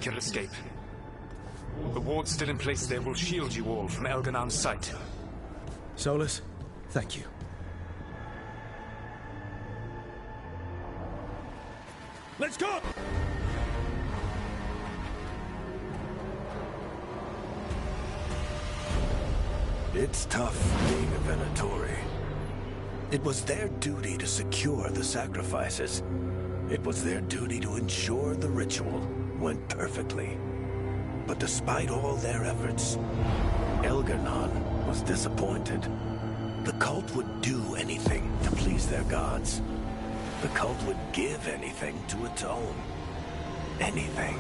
your escape. The ward's still in place there will shield you all from Elganon's sight. Solus, thank you. Let's go! It's tough being a Venatori. It was their duty to secure the sacrifices. It was their duty to ensure the ritual went perfectly. But despite all their efforts, Elganon was disappointed. The cult would do anything to please their gods. The cult would give anything to atone. Anything.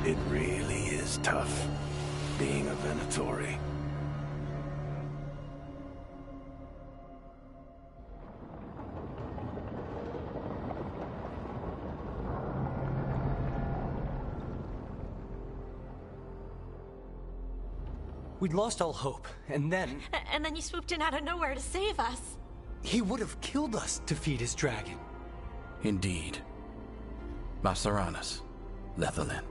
It really is tough being a Venatori. We'd lost all hope, and then... And then you swooped in out of nowhere to save us. He would have killed us to feed his dragon. Indeed. Masaranas, Lethalin.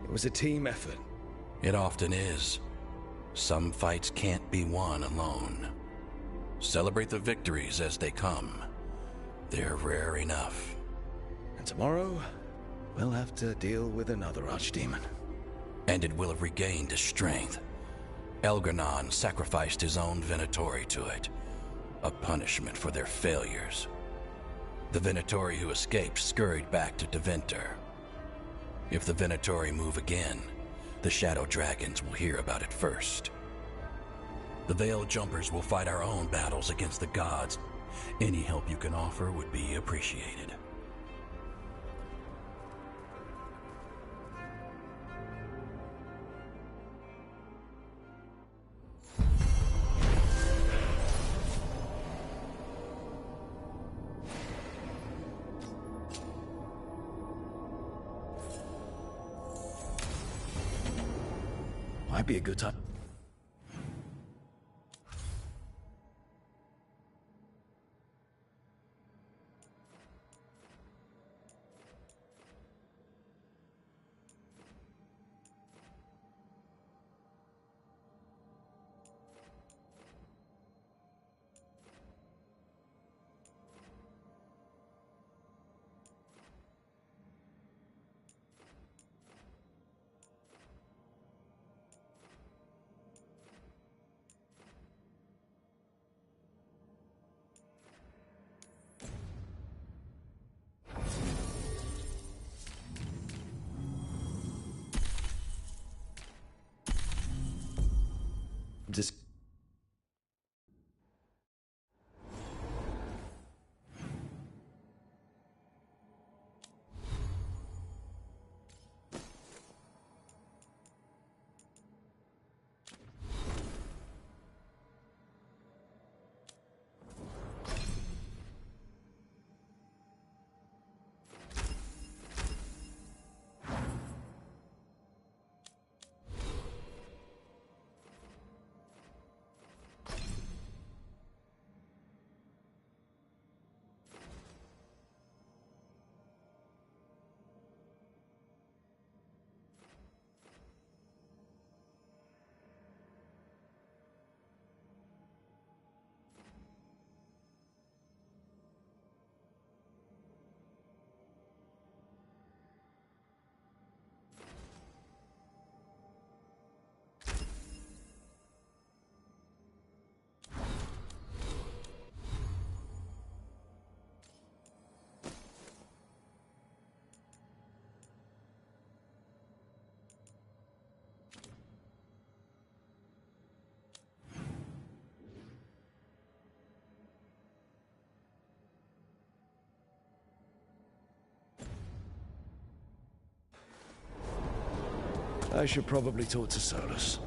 It was a team effort. It often is. Some fights can't be won alone. Celebrate the victories as they come. They're rare enough. And tomorrow, we'll have to deal with another archdemon. And it will have regained its strength. Elganon sacrificed his own Venatori to it. A punishment for their failures. The Venatori who escaped scurried back to Deventer. If the Venatori move again, the Shadow Dragons will hear about it first. The Veil Jumpers will fight our own battles against the gods. Any help you can offer would be appreciated. Might be a good time. Just I should probably talk to Solus.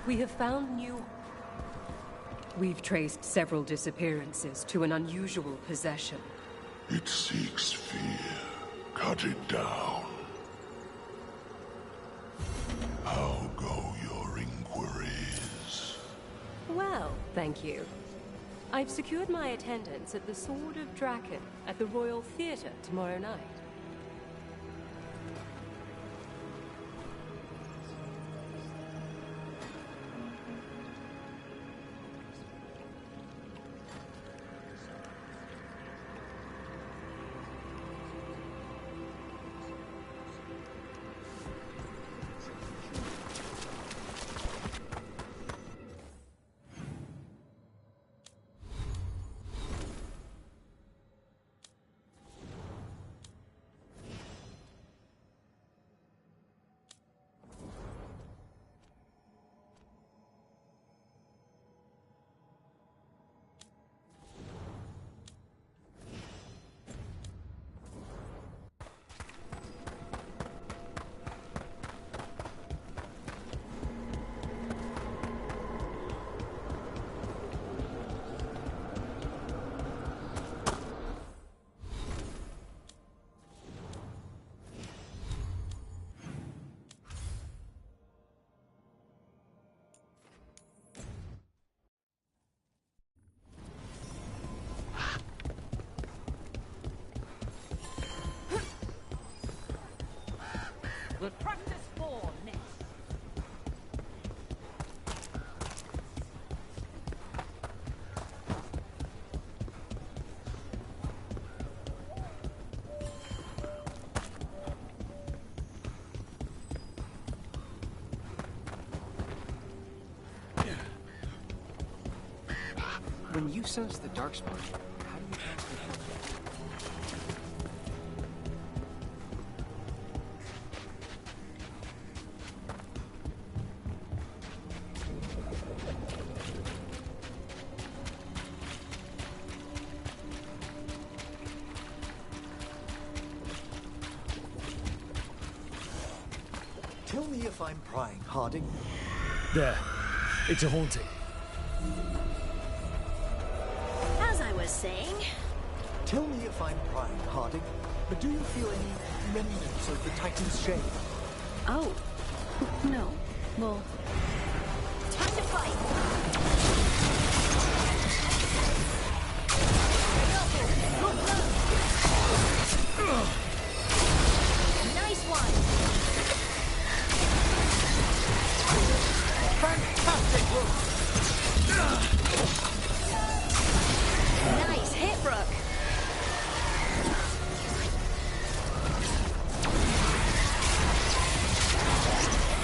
We have found new... We've traced several disappearances to an unusual possession. It seeks fear. Cut it down. How go your inquiries? Well, thank you. I've secured my attendance at the Sword of Draken at the Royal Theatre tomorrow night. We'll practice for next. When you sense the darkspawn, how do you pass the health? Tell me if I'm prying, Harding. There. It's a haunting. As I was saying, Tell me if I'm prying, Harding. But do you feel any remnants of the Titan's shade? oh, no. Well, time to fight. Nice one. Fantastic move! Nice hit, Brooke.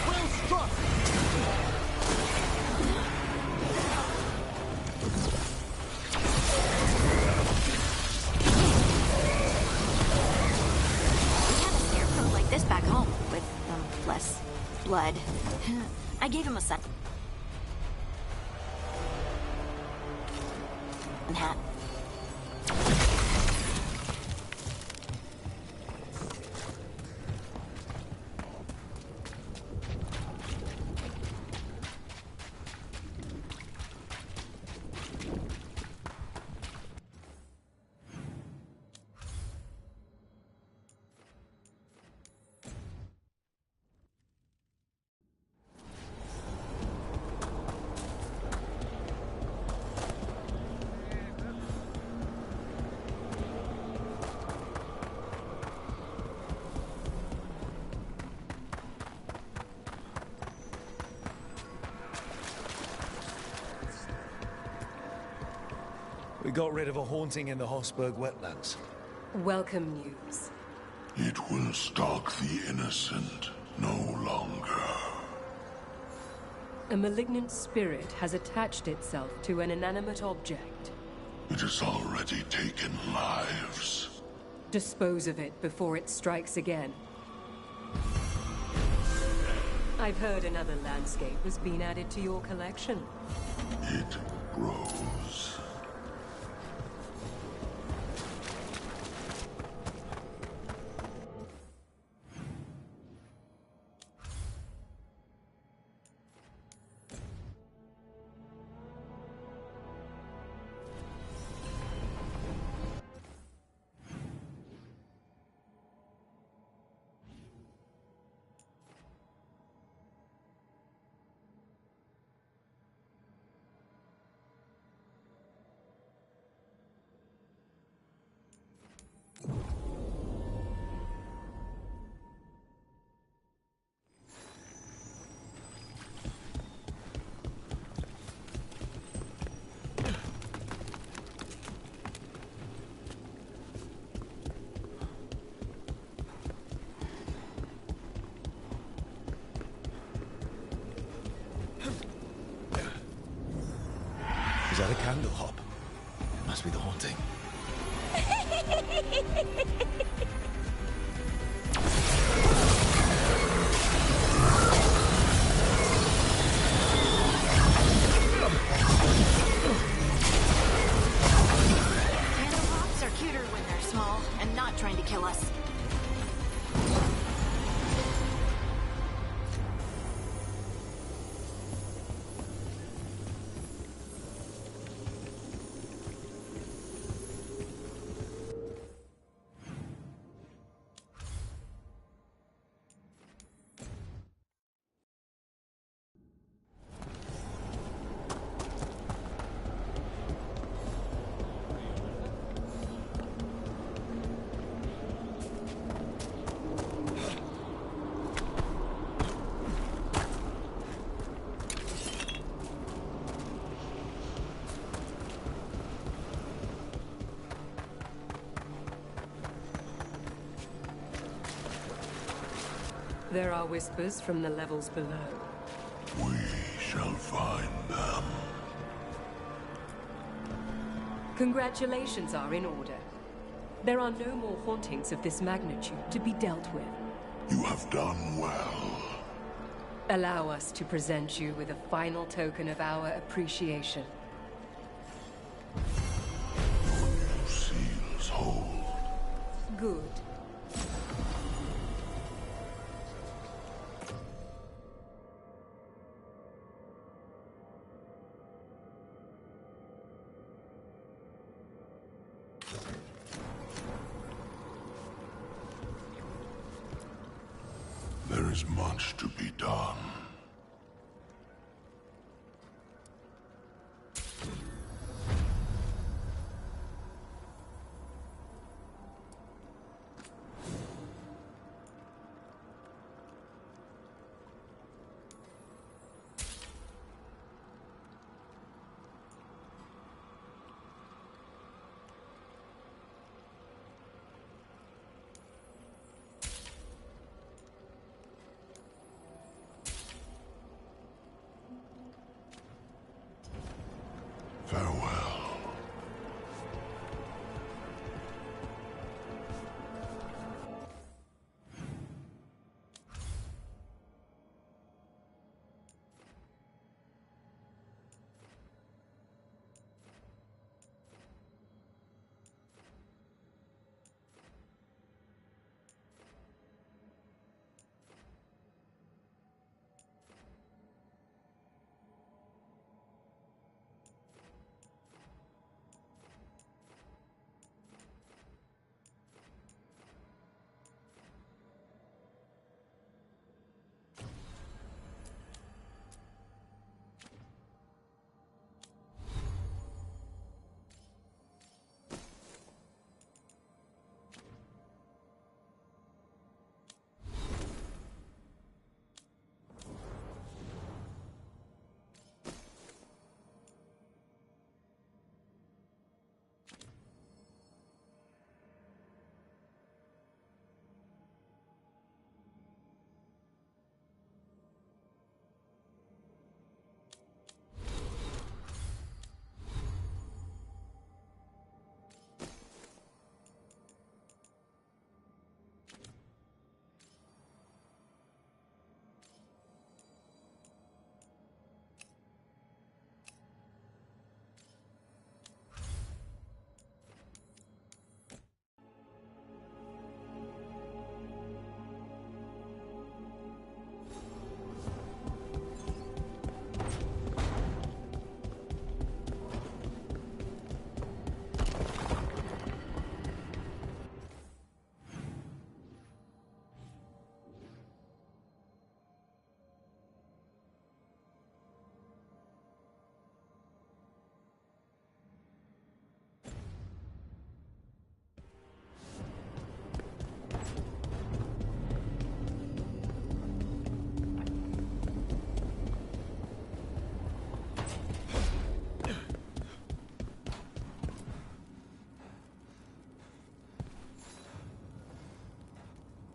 Well struck! We had a scarecrow like this back home, with less blood. I gave him a sun hat. We got rid of a haunting in the Hossberg wetlands. Welcome news. It will stalk the innocent no longer. A malignant spirit has attached itself to an inanimate object. It has already taken lives. Dispose of it before it strikes again. I've heard another landscape has been added to your collection. It grows. Is that a candle hop? It must be the haunting. Candle pops are cuter when they're small and not trying to kill us. There are whispers from the levels below. We shall find them. Congratulations are in order. There are no more hauntings of this magnitude to be dealt with. You have done well. Allow us to present you with a final token of our appreciation. Your new seals hold. Good. There is much to be done. Farewell.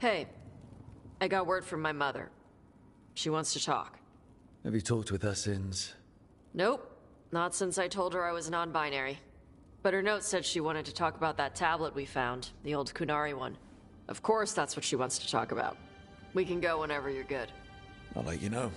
Hey, I got word from my mother. She wants to talk. Have you talked with her since? Nope. Not since I told her I was non-binary. But her note said she wanted to talk about that tablet we found, the old Kunari one. Of course that's what she wants to talk about. We can go whenever you're good. I'll let you know.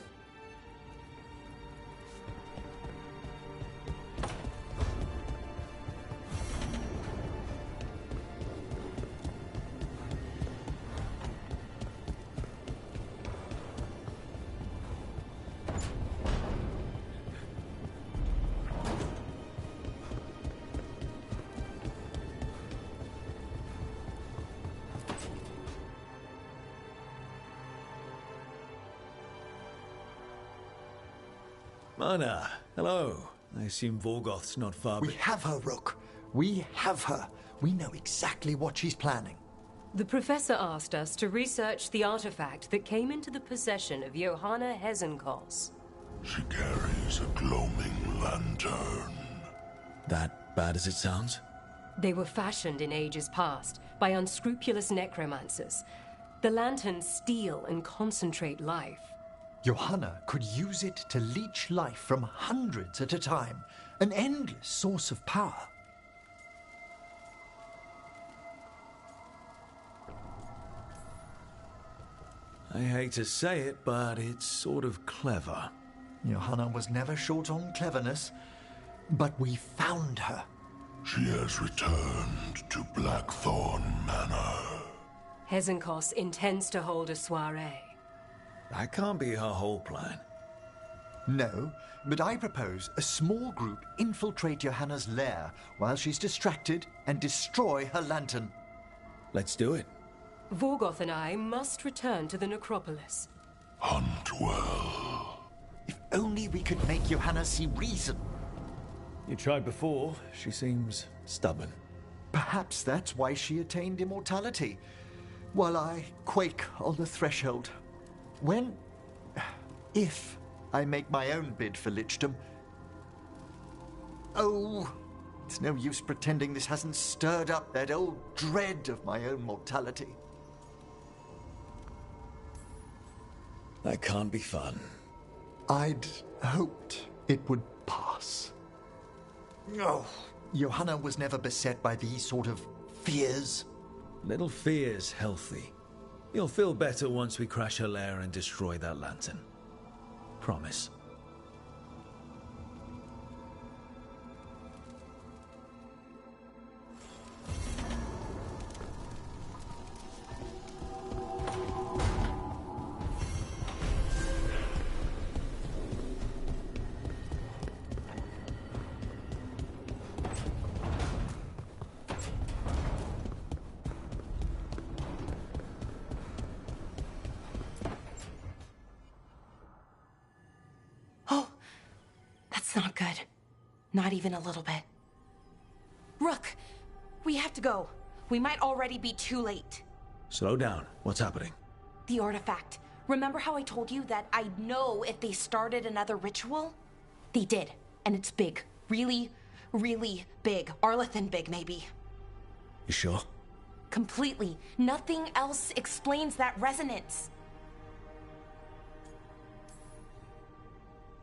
Mana, hello. I assume Vorgoth's not far. We have her, Rook. We have her. We know exactly what she's planning. The professor asked us to research the artifact that came into the possession of Johanna Hezenkos. She carries a gloaming lantern. That bad as it sounds? They were fashioned in ages past by unscrupulous necromancers. The lanterns steal and concentrate life. Johanna could use it to leech life from hundreds at a time. An endless source of power. I hate to say it, but it's sort of clever. Johanna was never short on cleverness, but we found her. She has returned to Blackthorn Manor. Hezenkos intends to hold a soiree. That can't be her whole plan. No, but I propose a small group infiltrate Johanna's lair while she's distracted and destroy her lantern. Let's do it. Vorgoth and I must return to the necropolis. Hunt well. If only we could make Johanna see reason. You tried before. She seems stubborn. Perhaps that's why she attained immortality, while I quake on the threshold. If I make my own bid for lichdom. Oh, it's no use pretending this hasn't stirred up that old dread of my own mortality. That can't be fun. I'd hoped it would pass. Oh, Johanna was never beset by these sort of fears. Little fear's healthy. You'll feel better once we crash her lair and destroy that lantern. Promise. Not good. Not even a little bit. Rook, we have to go. We might already be too late. Slow down. What's happening? The artifact. Remember how I told you that I'd know if they started another ritual? They did. And it's big. Really, really big. Arlethan big, maybe. You sure? Completely. Nothing else explains that resonance.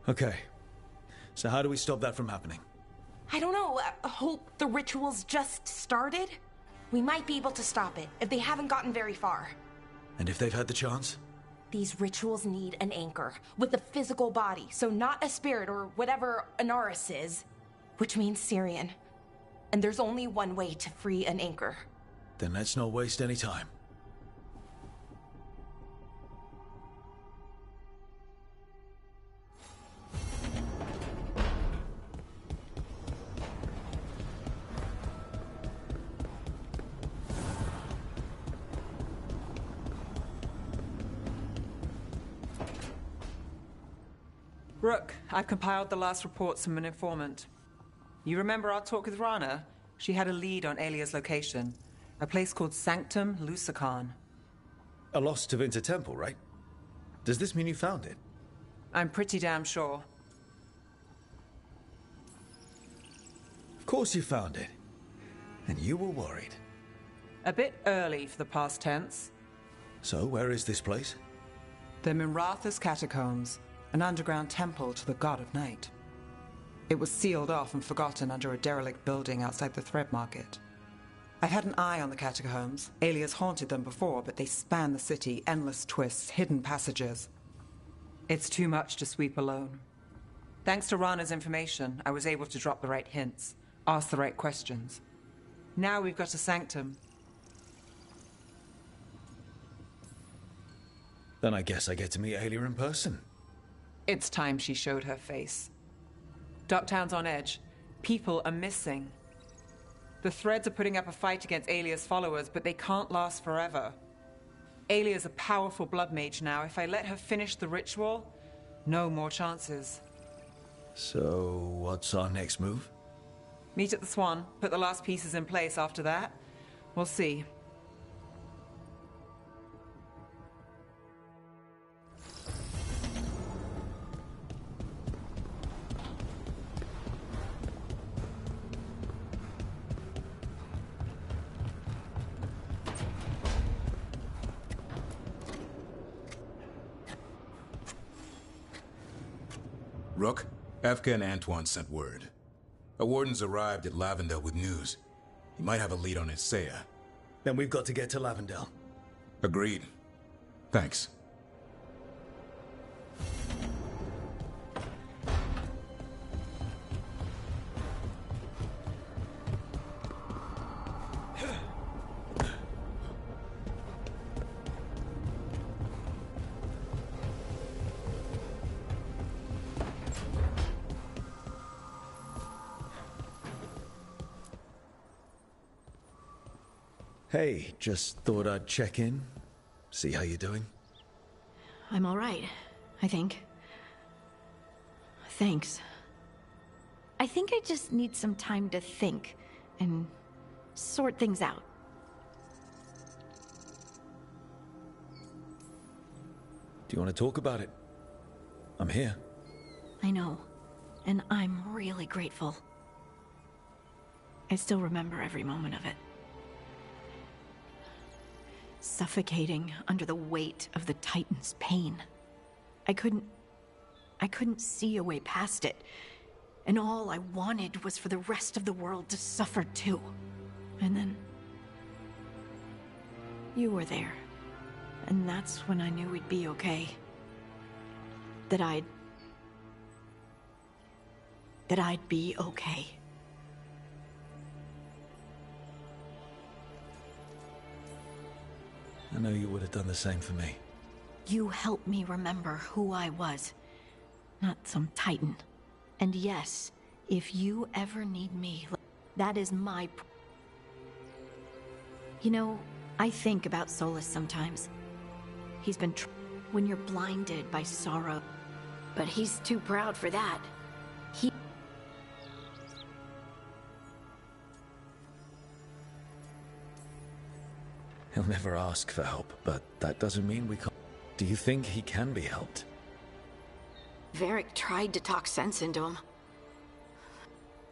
Okay. So how do we stop that from happening? I don't know. Hope the ritual's just started? We might be able to stop it if they haven't gotten very far. And if they've had the chance? These rituals need an anchor with a physical body, so not a spirit or whatever Anaris is, which means Syrian. And there's only one way to free an anchor. Then let's not waste any time. Rook, I've compiled the last reports from an informant. You remember our talk with Rana? She had a lead on Alia's location. A place called Sanctum Lucican. A lost Tevinter temple, right? Does this mean you found it? I'm pretty damn sure. Of course you found it. And you were worried. A bit early for the past tense. So, where is this place? The Mimratha's Catacombs, an underground temple to the god of night. It was sealed off and forgotten under a derelict building outside the Thread Market. I've had an eye on the catacombs. Alias haunted them before, but they span the city, endless twists, hidden passages. It's too much to sweep alone. Thanks to Rana's information, I was able to drop the right hints, ask the right questions. Now we've got a sanctum. Then I guess I get to meet Aelia in person. It's time she showed her face. Ducktown's on edge. People are missing. The Threads are putting up a fight against Aelia's followers, but they can't last forever. Aelia's a powerful blood mage now. If I let her finish the ritual, no more chances. So, what's our next move? Meet at the Swan, put the last pieces in place after that. We'll see. Rook, Efka and Antoine sent word. A warden's arrived at Lavendel with news. He might have a lead on Isaiah. Then we've got to get to Lavendel. Agreed. Thanks. Hey, just thought I'd check in, see how you're doing. I'm all right, I think. Thanks. I think I just need some time to think and sort things out. Do you want to talk about it? I'm here. I know, and I'm really grateful. I still remember every moment of it. Suffocating under the weight of the Titan's pain. I couldn't see a way past it. And all I wanted was for the rest of the world to suffer too. And then you were there. And that's when I knew we'd be okay. That I'd be okay. I know you would have done the same for me. You helped me remember who I was, not some Titan. And yes, if you ever need me, that is my... You know, I think about Solus sometimes. He's been when you're blinded by sorrow. But he's too proud for that. He'll never ask for help, but that doesn't mean we can't. Do you think he can be helped? Varric tried to talk sense into him.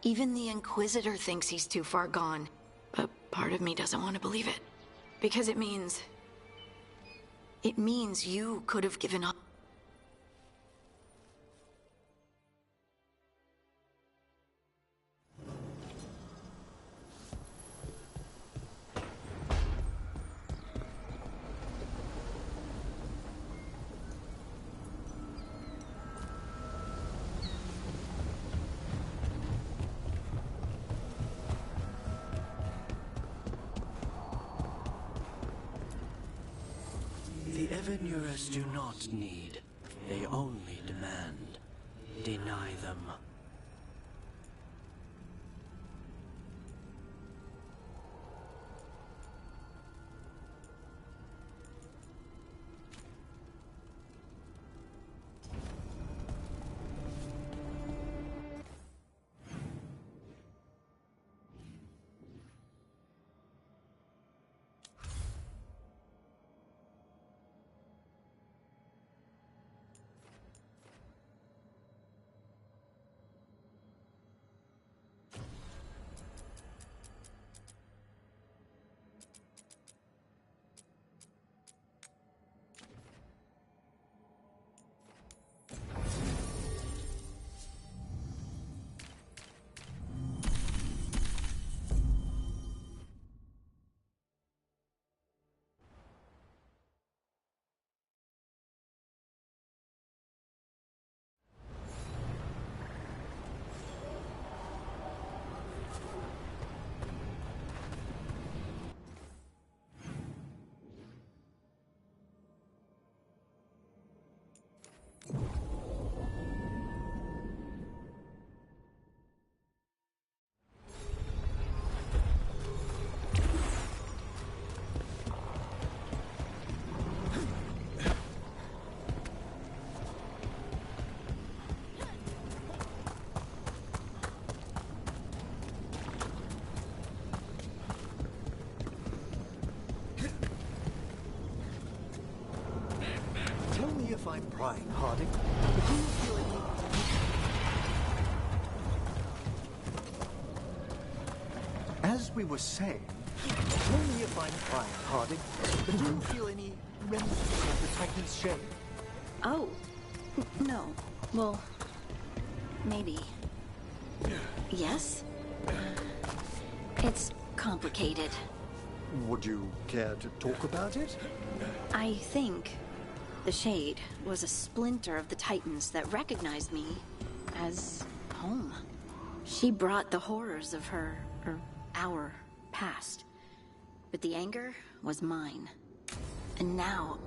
Even the Inquisitor thinks he's too far gone, but part of me doesn't want to believe it. Because it means you could have given up. The Evanurus do not need. They only demand. Deny them. prying, Harding. But do you feel any... As we were saying, tell me if I'm prying, Harding, but do you feel any remnants of the Titan's shade? Oh, no. Well, maybe. Yes? It's complicated. Would you care to talk about it? I think the Shade was a splinter of the Titans that recognized me as home. She brought the horrors of our past. But the anger was mine. And now...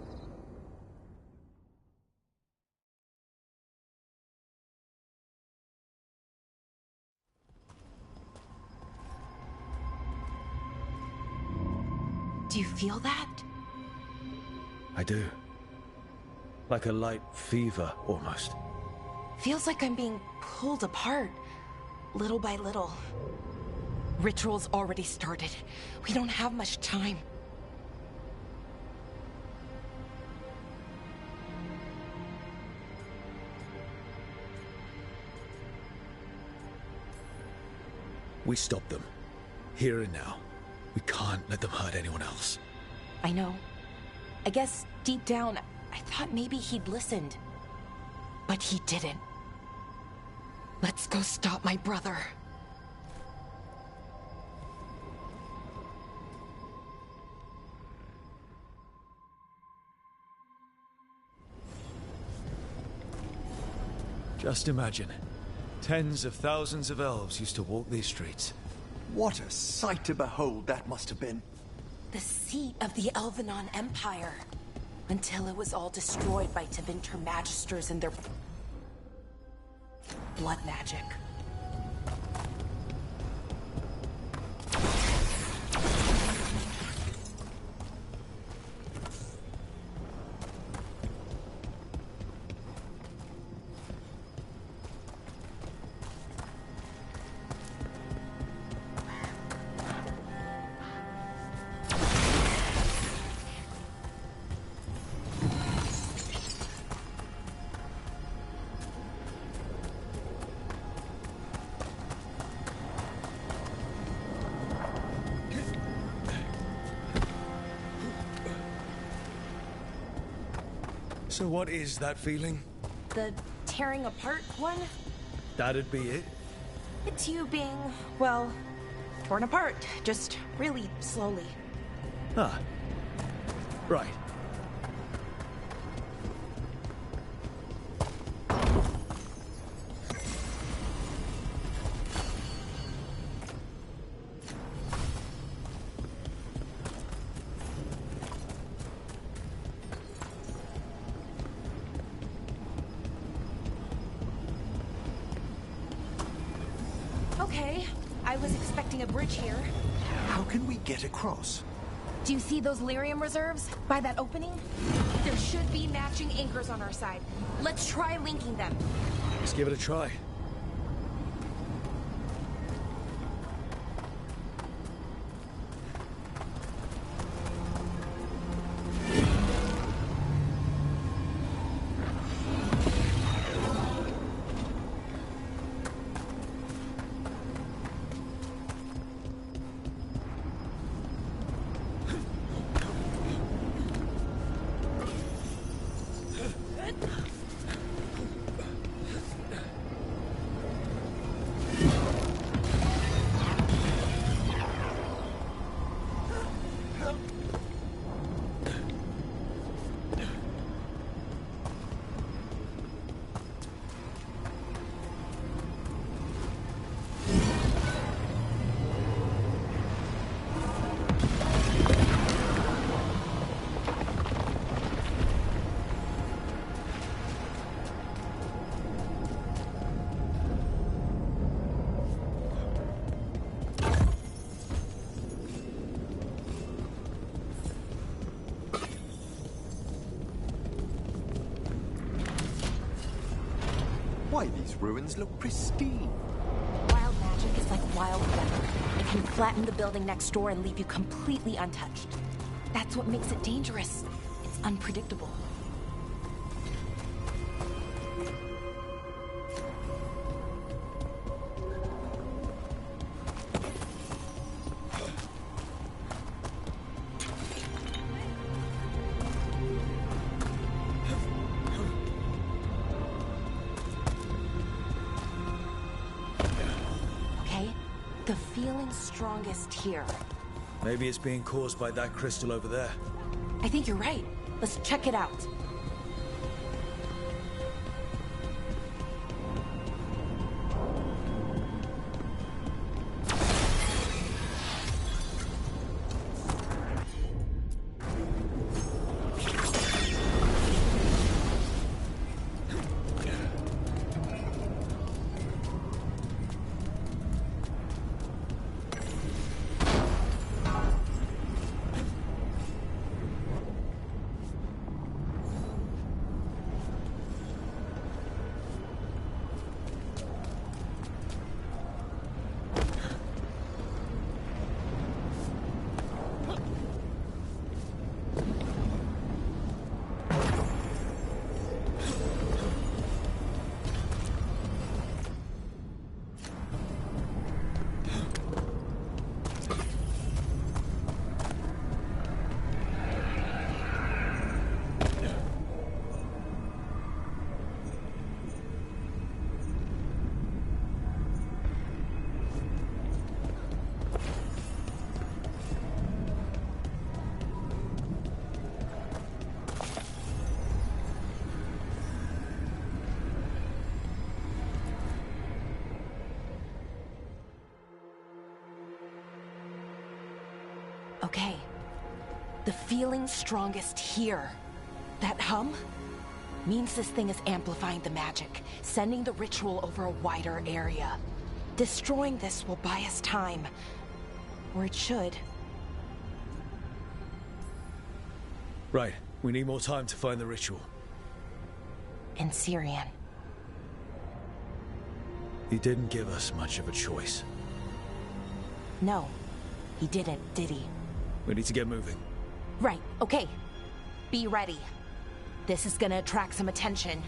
Do you feel that? I do. Like a light fever, almost. Feels like I'm being pulled apart, little by little. Ritual's already started. We don't have much time. We stop them. Here and now. We can't let them hurt anyone else. I know. I guess deep down, I thought maybe he'd listened. But he didn't. Let's go stop my brother. Just imagine. Tens of thousands of elves used to walk these streets. What a sight to behold that must have been. The seat of the Elvenon Empire. Until it was all destroyed by Tevinter Magisters and their... blood magic. So what is that feeling? The tearing apart one? That'd be it? It's you being, well, torn apart. Just really slowly. Ah. Right. Okay, I was expecting a bridge here. How can we get across? Do you see those lyrium reserves by that opening? There should be matching anchors on our side. Let's try linking them. Let's give it a try. Why, these ruins look pristine. Wild magic is like wild weather. It can flatten the building next door and leave you completely untouched. That's what makes it dangerous. It's unpredictable. feeling strongest here. Maybe it's being caused by that crystal over there. I think you're right. Let's check it out. Okay. The feeling strongest here. That hum means this thing is amplifying the magic, sending the ritual over a wider area. Destroying this will buy us time. Or it should. Right. We need more time to find the ritual. And Syrian. He didn't give us much of a choice. No, he didn't, did he? We need to get moving. Right, okay. Be ready. This is gonna attract some attention.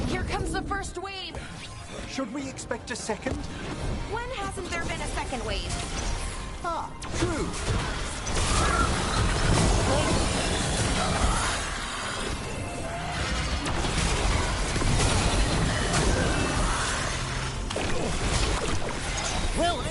Here comes the first wave! Should we expect a second? When hasn't there been a second wave? Ah, true. Well,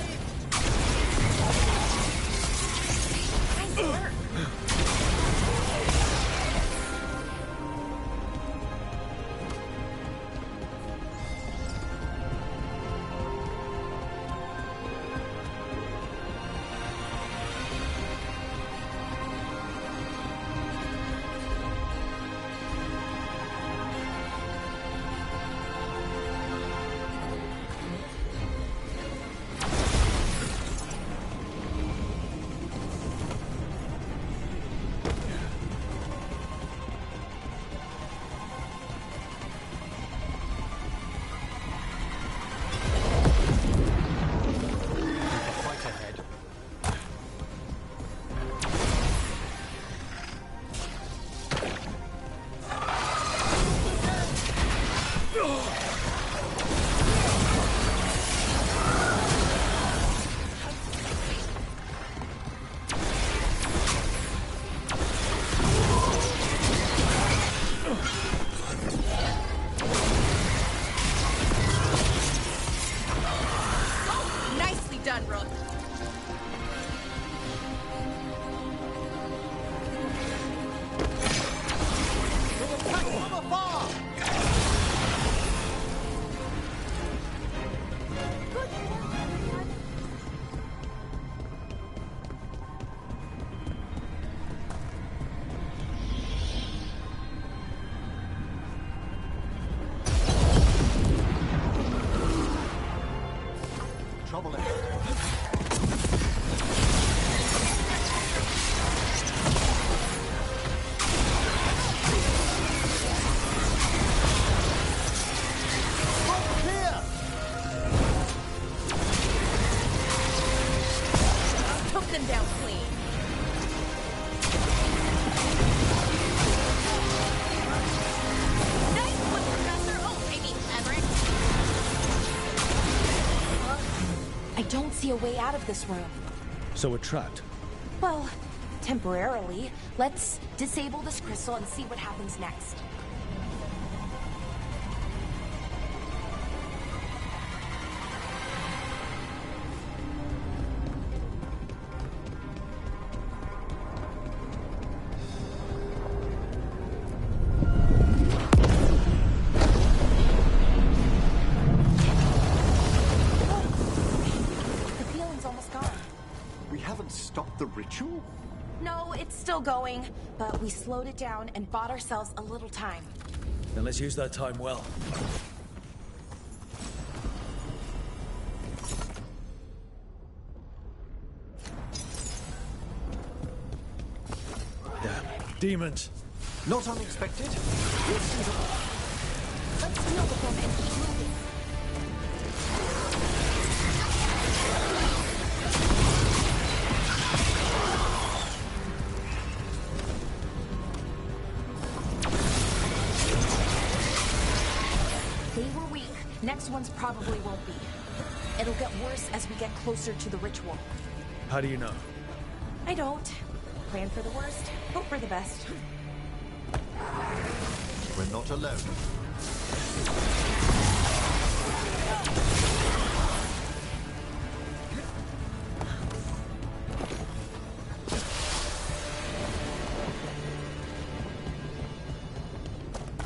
see a way out of this room. So we're trapped? Well, temporarily. Let's disable this crystal and see what happens next. ritual? No, it's still going, but we slowed it down and bought ourselves a little time. Then let's use that time well. Damn. Demons. Not unexpected. We'll see them. Let's deal with them and keep moving. They were weak. Next ones probably won't be. It'll get worse as we get closer to the ritual. How do you know? I don't. Plan for the worst, hope for the best. We're not alone.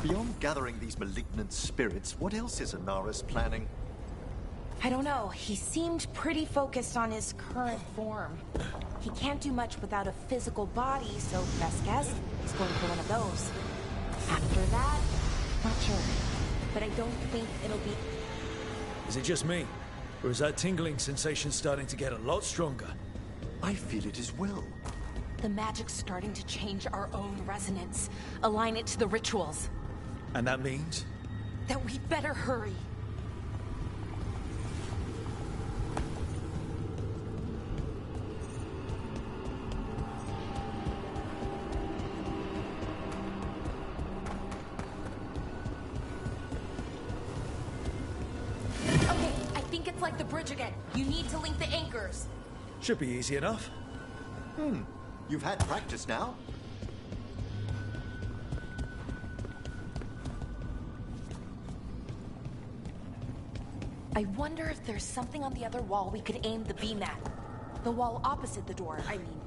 Beyond gathering these malignant spirits, what else is Anaris planning? I don't know. He seemed pretty focused on his current form. He can't do much without a physical body, so best guess, he's going for one of those. After that, not sure. But I don't think it'll be... Is it just me? Or is that tingling sensation starting to get a lot stronger? I feel it as well. The magic's starting to change our own resonance. Align it to the rituals. And that means? That we'd better hurry. Okay, I think it's like the bridge again. You need to link the anchors. Should be easy enough. You've had practice now. I wonder if there's something on the other wall we could aim the beam at. The wall opposite the door, I mean.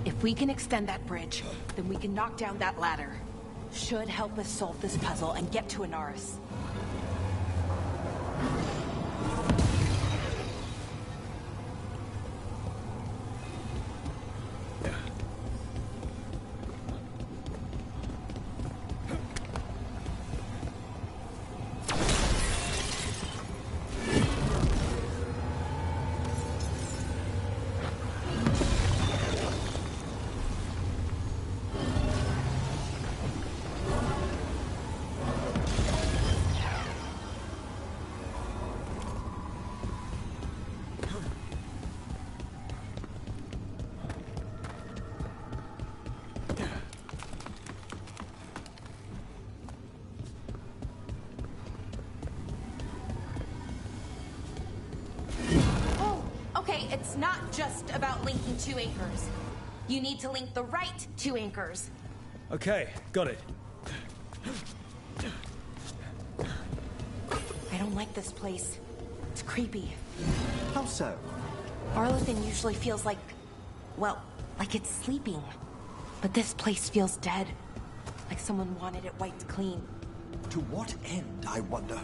If we can extend that bridge, then we can knock down that ladder. Should help us solve this puzzle and get to Anaris. Okay, it's not just about linking two anchors. You need to link the right two anchors. Okay, got it. I don't like this place. It's creepy. How so? Arlathan usually feels like, well, like it's sleeping. But this place feels dead. Like someone wanted it wiped clean. To what end, I wonder?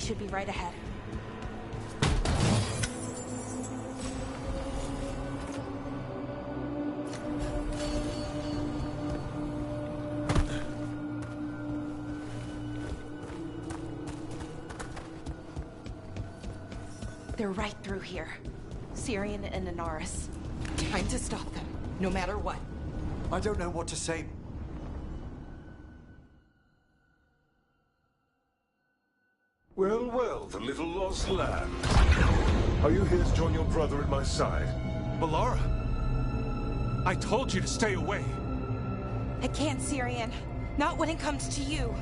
should be right ahead. They're right through here. Syrian and Inaris. Time to stop them, no matter what. I don't know what to say. Well, well, the little lost lamb. Are you here to join your brother at my side? Balara! I told you to stay away! I can't, Syrian. Not when it comes to you.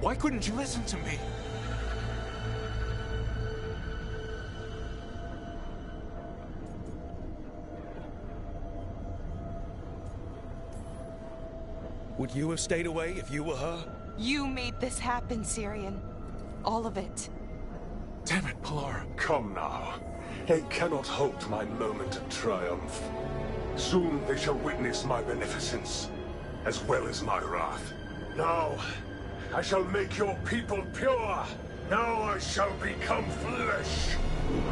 Why couldn't you listen to me? Would you have stayed away if you were her? You made this happen, Syrian. All of it. Damn it, Balara. Come now. They cannot halt my moment of triumph. Soon they shall witness my beneficence, as well as my wrath. Now, I shall make your people pure. Now I shall become flesh.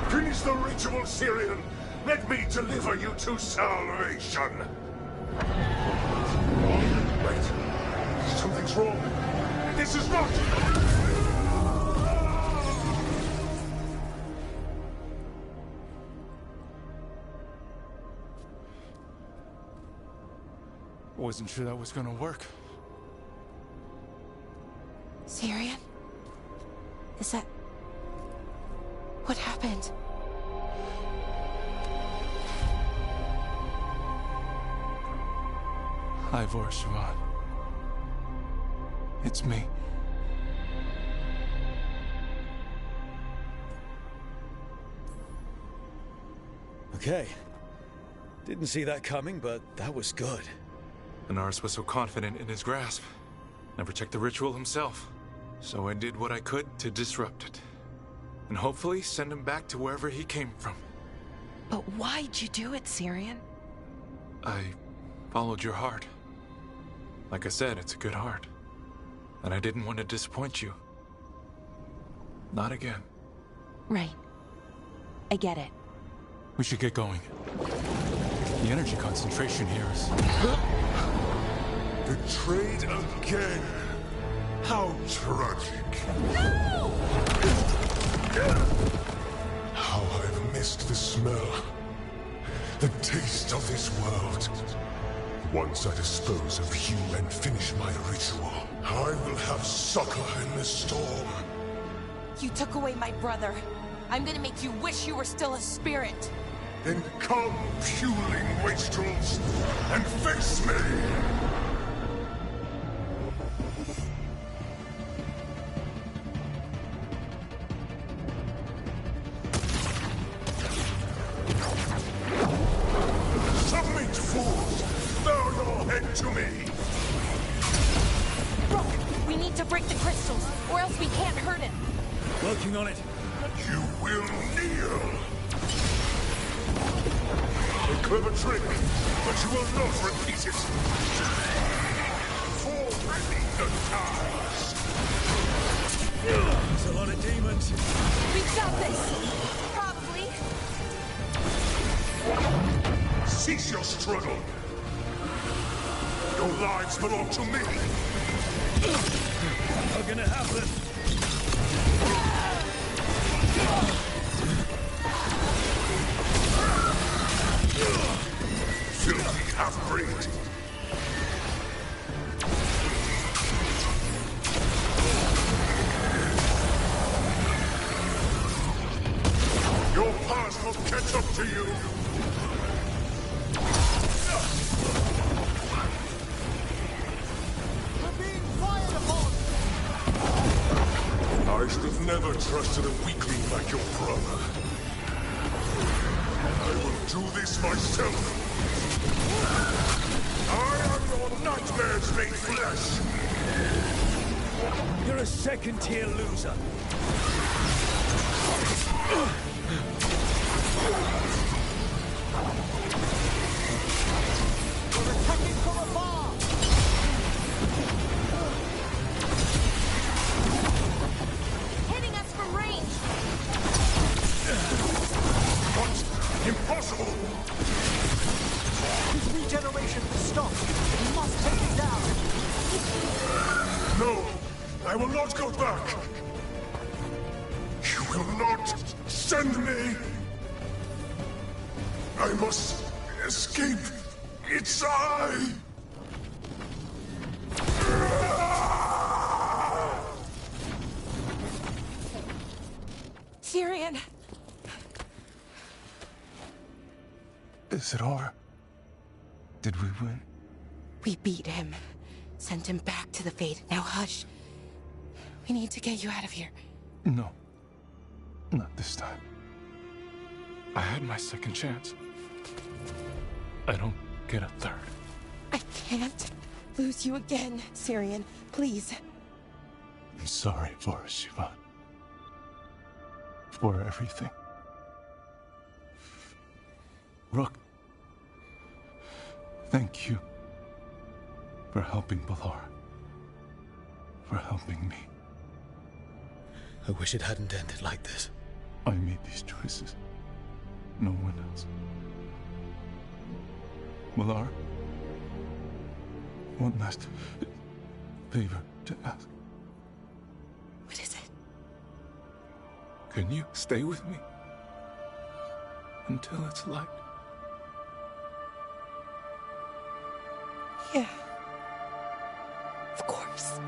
Finish the ritual, Syrian. Let me deliver you to salvation. Wait. Something's wrong. This is not... Wasn't sure that was gonna work. Syrian? Is that... what happened? Ivor Siobhan. It's me. Okay. Didn't see that coming, but that was good. Inaris was so confident in his grasp. Never checked the ritual himself. So I did what I could to disrupt it. And hopefully send him back to wherever he came from. But why'd you do it, Syrian? I followed your heart. Like I said, it's a good heart. And I didn't want to disappoint you. Not again. Right. I get it. We should get going. The energy concentration here is... Betrayed again. How tragic. No! How I've missed the smell. The taste of this world. Once I dispose of you and finish my ritual, I will have succor in the storm. You took away my brother. I'm gonna make you wish you were still a spirit. Then come, puling wastrels, and face me! Submit, fools! Bow your head to me! Rook, we need to break the crystals, or else we can't hurt him. Working on it. You will kneel! A clever trick, but you will not repeat it! Already the task! There's a lot of demons. We've got this! Probably. Cease your struggle! Your lives belong to me! Not gonna happen. Filthy half-breed! Your past will catch up to you! We're being fired upon! I should have never trusted a weakling like your brother. I will do this myself! I am your nightmares made flesh! You're a second-tier loser. We're attacking from afar! Hitting us from execution has stopped. We must take it down. No! I will not go back! You will not send me! I must escape. It's I! Syrian! Is it over? Did we win? We beat him. Sent him back to the Fate. Now hush. We need to get you out of here. No. Not this time. I had my second chance. I don't get a third. I can't lose you again, Syrian. Please. I'm sorry for Sivan. For everything. Rook. Thank you. For helping Balar. For helping me. I wish it hadn't ended like this. I made these choices. No one else. Balar. One last favor to ask. What is it? Can you stay with me? Until it's light? Yeah. Of course.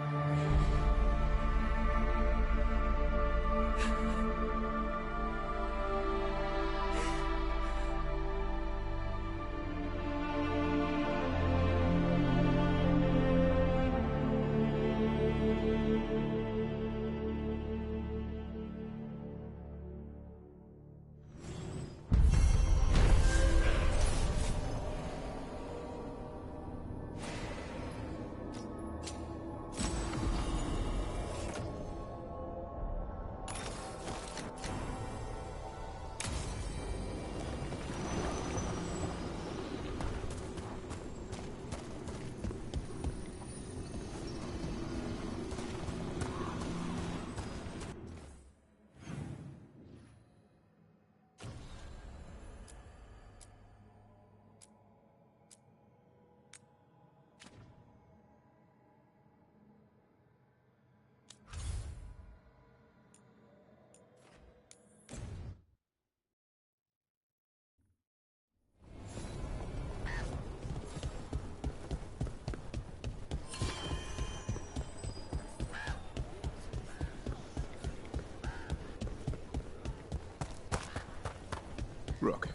Rook.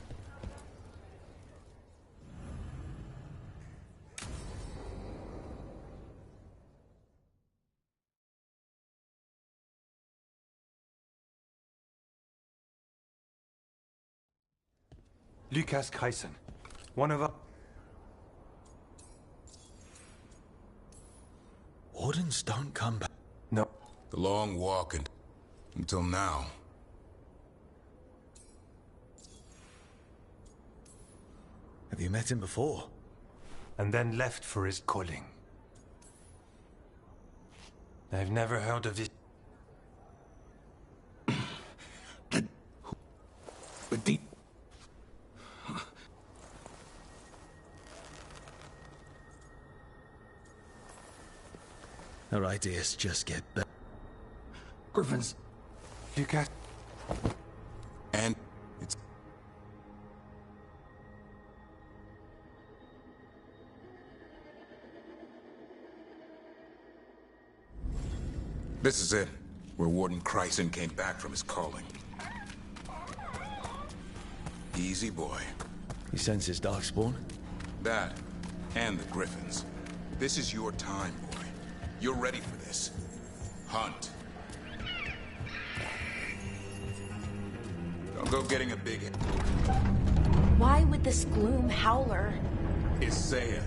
Lucas Grayson, one of our... Wardens don't come back. No. The long walk until now. Have you met him before? And then left for his calling. I've never heard of this. Our ideas just get better. Griffins. Lucas. And it's... This is it, where Warden Kryson came back from his calling. Easy, boy. He sends his Darkspawn? That, and the Griffins. This is your time, boy. You're ready for this. Hunt. Don't go getting a big hit. Why would this Gloom Howler... Isaiah.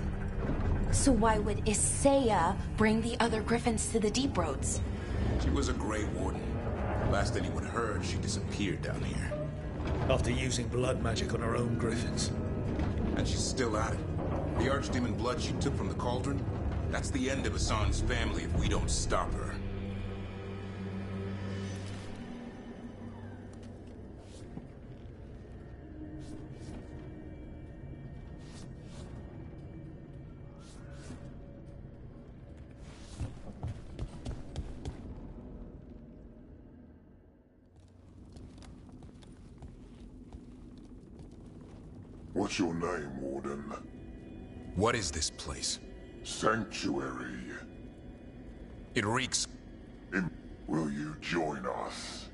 So why would Isaiah bring the other Griffins to the Deep Roads? She was a Grey Warden. Last anyone heard, she disappeared down here. After using blood magic on her own Griffins. And she's still at it. The Archdemon blood she took from the cauldron, that's the end of Hassan's family if we don't stop her. What's your name, Warden? What is this place? Sanctuary. It reeks. Will you join us?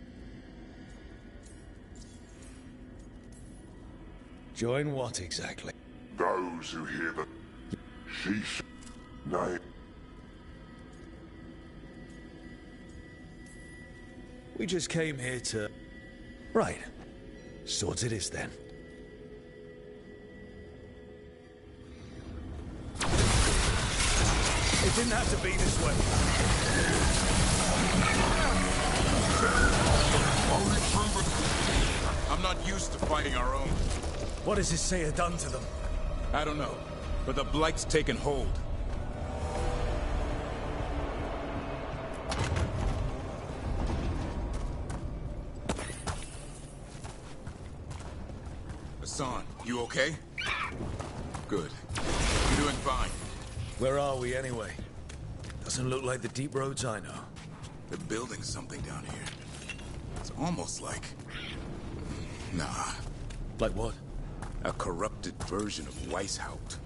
Join what exactly? Those who hear the sheesh name. We just came here to... Right. Swords it is then. It didn't have to be this way. I'm not used to fighting our own. What has Isaiah done to them? I don't know, but the Blight's taken hold. Hassan, you okay? Good. You're doing fine. Where are we anyway? Doesn't look like the deep roads I know. They're building something down here. It's almost like... Nah. Like what? A corrupted version of Weishaupt.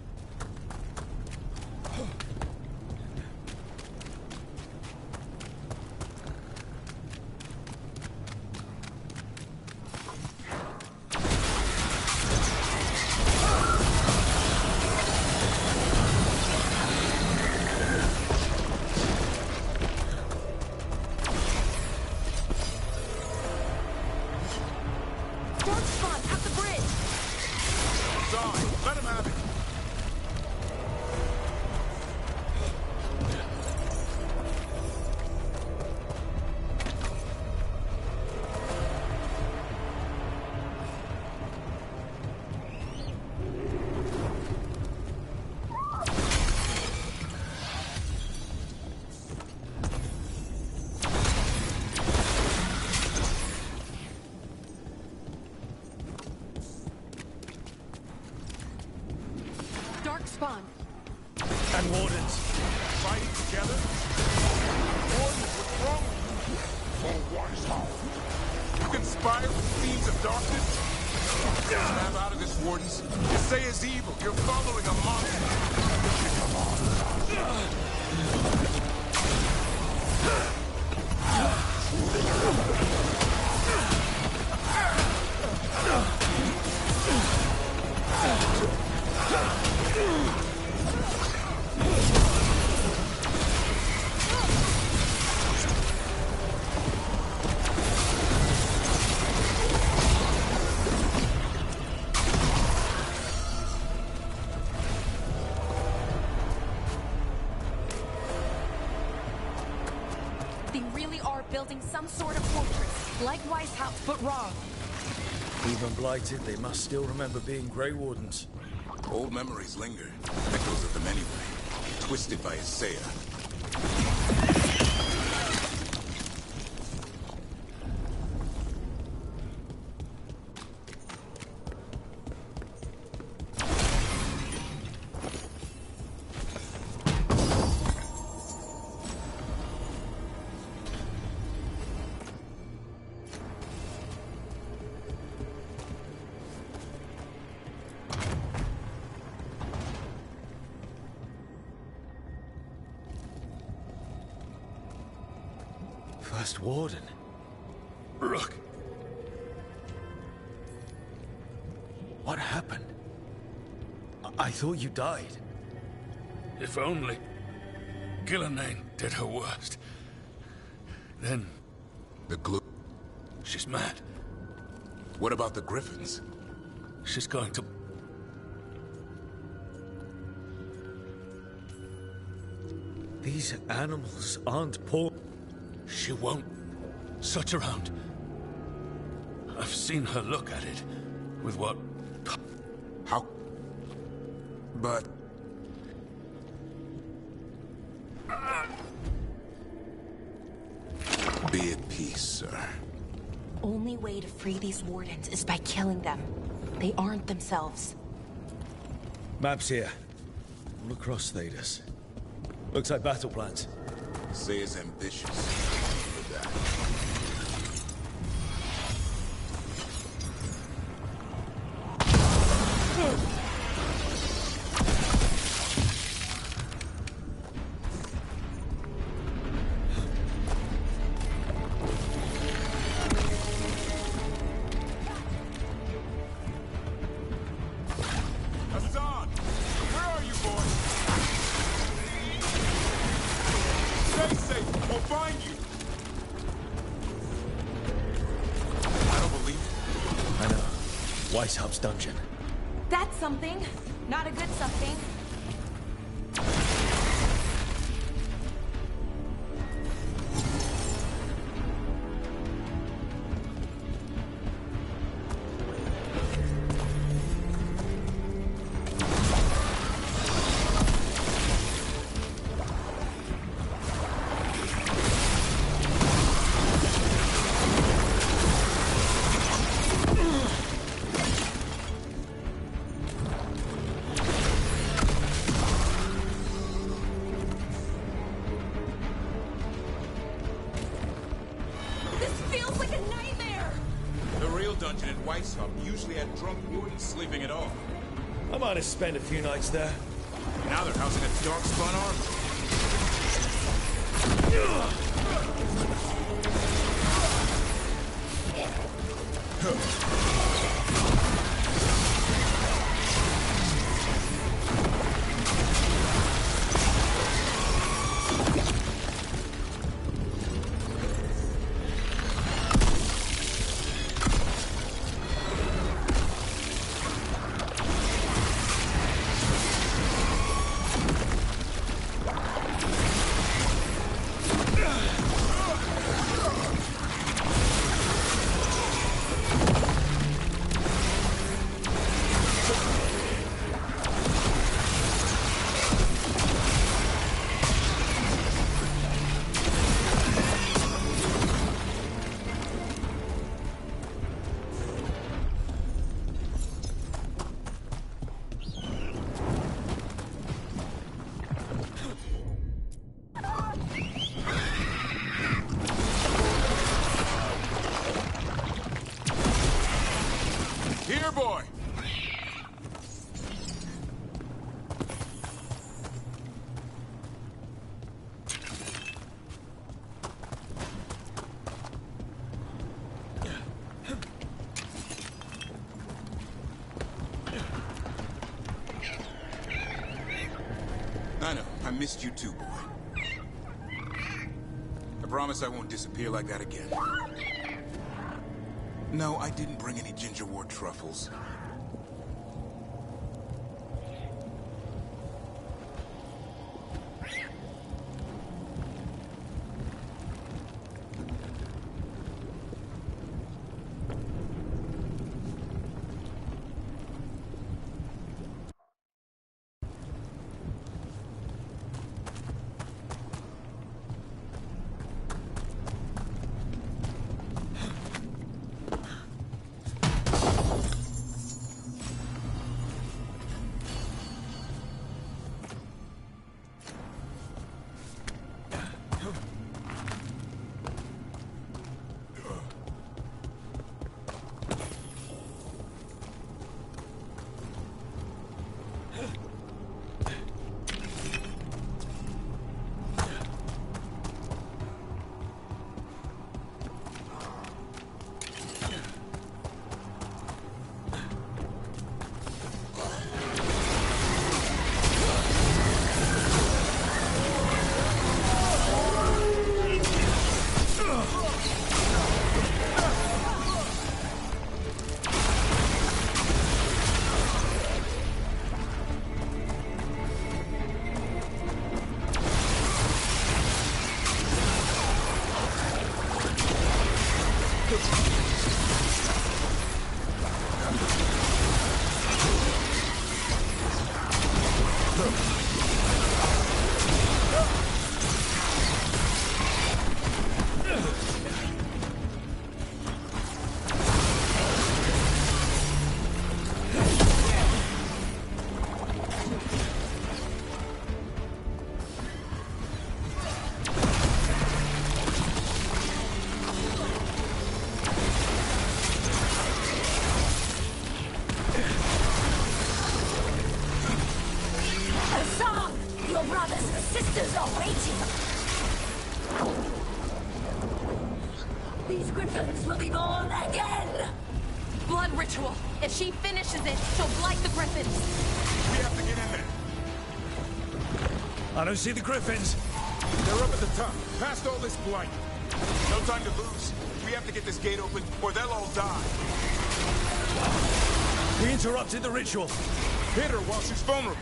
Spawn. And Wardens. Fighting together? Wardens, what's wrong with you? For Weishaupt. You conspire with fiends of darkness? Snap out of this, Wardens. Isaiah's evil. You're following a They really are building some sort of fortress, like Weishaupt, but wrong. Even blighted, they must still remember being Grey Wardens. Old memories linger. Echoes of them anyway. Twisted by Isaiah. First Warden. Rook. What happened? I thought you died. If only Gillenane did her worst. Then... The glue. She's mad. What about the Griffins? She's going to... These animals aren't poor. She won't search around. I've seen her look at it with what... How? But... Be at peace, sir. Only way to free these wardens is by killing them. They aren't themselves. Maps here. All across Thedas. Looks like battle plans. Isaiah's ambitious. For that. Weisshub's dungeon. That's something. Not a good something. Dungeon at Weishub usually had drunk wardens sleeping it off. I might have spent a few nights there. Now they're housing a darkspawn Here, boy! I know. I missed you too, boy. I promise I won't disappear like that again. No, I didn't bring any ginger wort truffles. These griffins will be born again! Blood ritual. If she finishes it, she'll blight the griffins. We have to get in there. I don't see the griffins. They're up at the top, past all this blight. No time to lose. We have to get this gate open, or they'll all die. He interrupted the ritual. Hit her while she's vulnerable.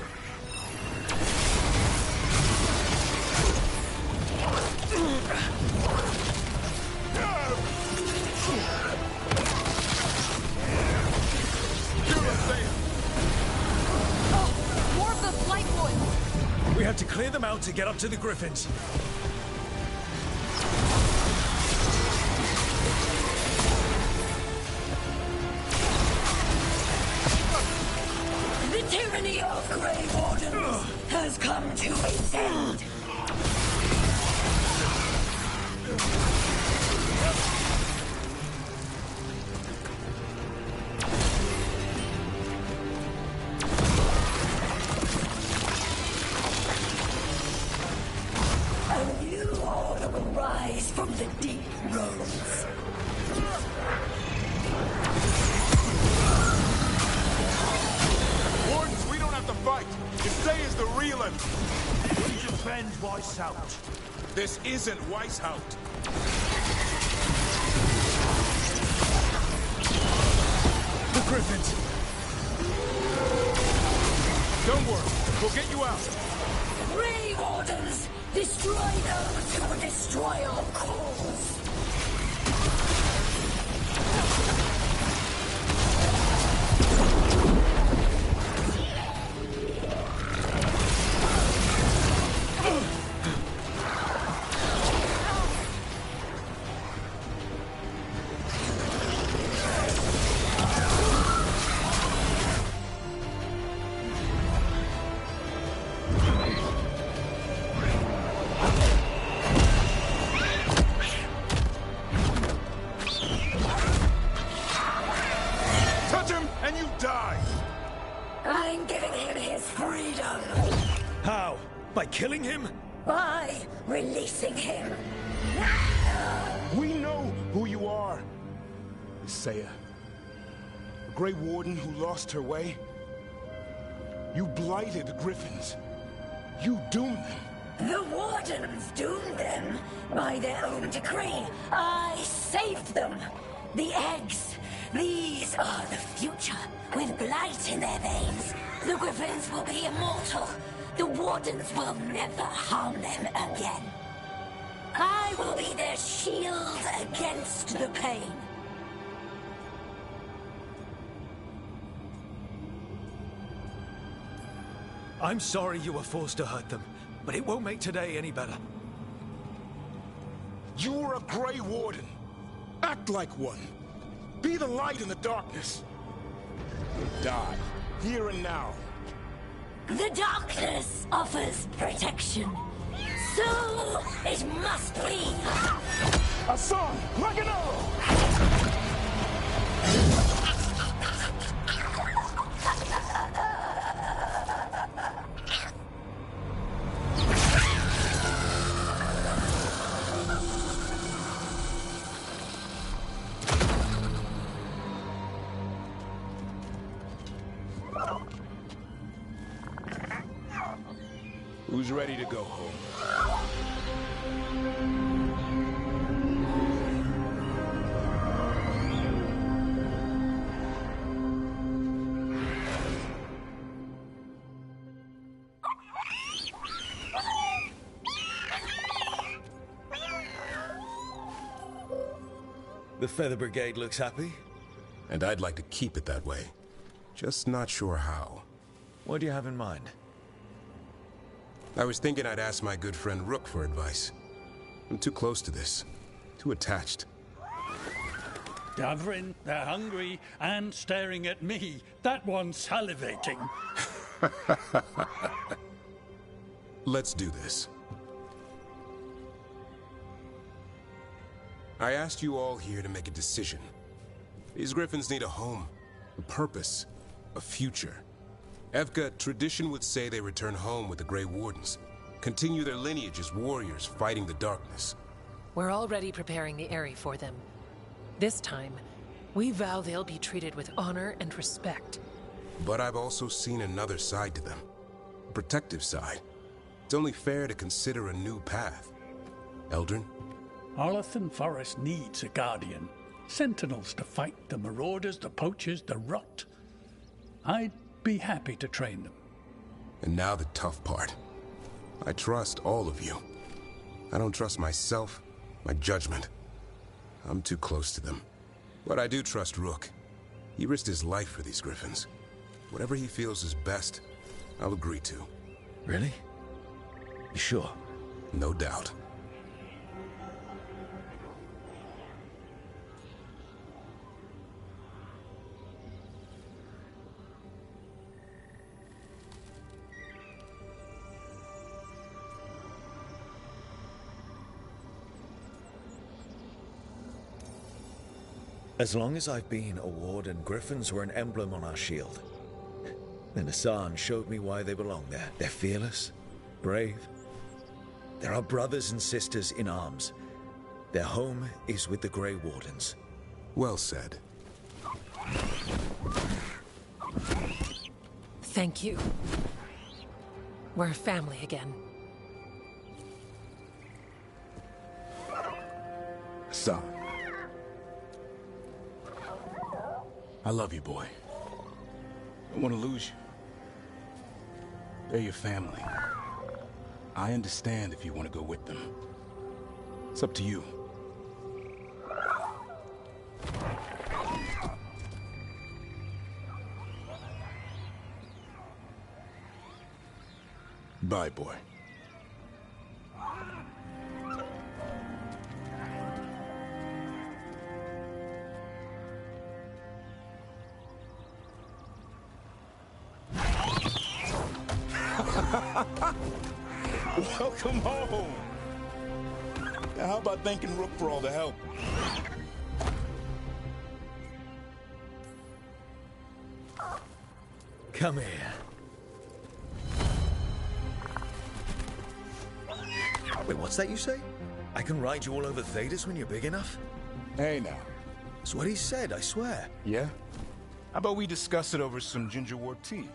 Oh, more of the Blight Ones! We have to clear them out to get up to the Griffins. The tyranny of Grey Wardens has come to its end. A new order will rise from the deep roads. Wardens, we don't have to fight. Stay as the real enemy. We defend Weishaupt. This isn't Weishaupt. The Griffins! Don't worry, we'll get you out. Grey Wardens, destroy those who will destroy our cause. Touch him and you die. I'm giving him his freedom How? By killing him? by releasing him. We know who you are. Isaiah. A Grey Warden who lost her way. You blighted the Griffins. You doomed them. The Wardens doomed them by their own decree. I saved them. The eggs. These are the future. With blight in their veins, the Griffins will be immortal. The Wardens will never harm them again. I will be their shield against the pain. I'm sorry you were forced to hurt them, but it won't make today any better. You were a Grey Warden. Act like one. Be the light in the darkness. Die, here and now. The darkness offers protection. So it must be. A song, like an arrow! Who's ready to go home? The Feather Brigade looks happy. And I'd like to keep it that way. Just not sure how. What do you have in mind? I was thinking I'd ask my good friend Rook for advice. I'm too close to this. Too attached. Davrin, they're hungry and staring at me. That one's salivating. Let's do this. I asked you all here to make a decision. These Griffins need a home, a purpose, a future. Evka, tradition would say they return home with the Grey Wardens. Continue their lineage as warriors fighting the darkness. We're already preparing the Eyrie for them. This time, we vow they'll be treated with honor and respect. But I've also seen another side to them. A protective side. It's only fair to consider a new path. Eldrin? Arlathan Forest needs a guardian. Sentinels to fight the marauders, the poachers, the rot. I'd be happy to train them. And now the tough part. I trust all of you. I don't trust myself, my judgment. I'm too close to them. But I do trust Rook. He risked his life for these Griffins. Whatever he feels is best, I'll agree to. Really? You sure? No doubt. As long as I've been a warden, Griffins were an emblem on our shield. Then Hassan showed me why they belong there. They're fearless, brave. They're our brothers and sisters in arms. Their home is with the Grey Wardens. Well said. Thank you. We're a family again. Son. I love you, boy. I don't want to lose you. They're your family. I understand if you want to go with them. It's up to you. Bye, boy. Welcome home. Now, how about thanking Rook for all the help? Come here. Wait, what's that you say? I can ride you all over Thedas when you're big enough? Hey, now. That's what he said, I swear. Yeah? How about we discuss it over some gingerwort tea?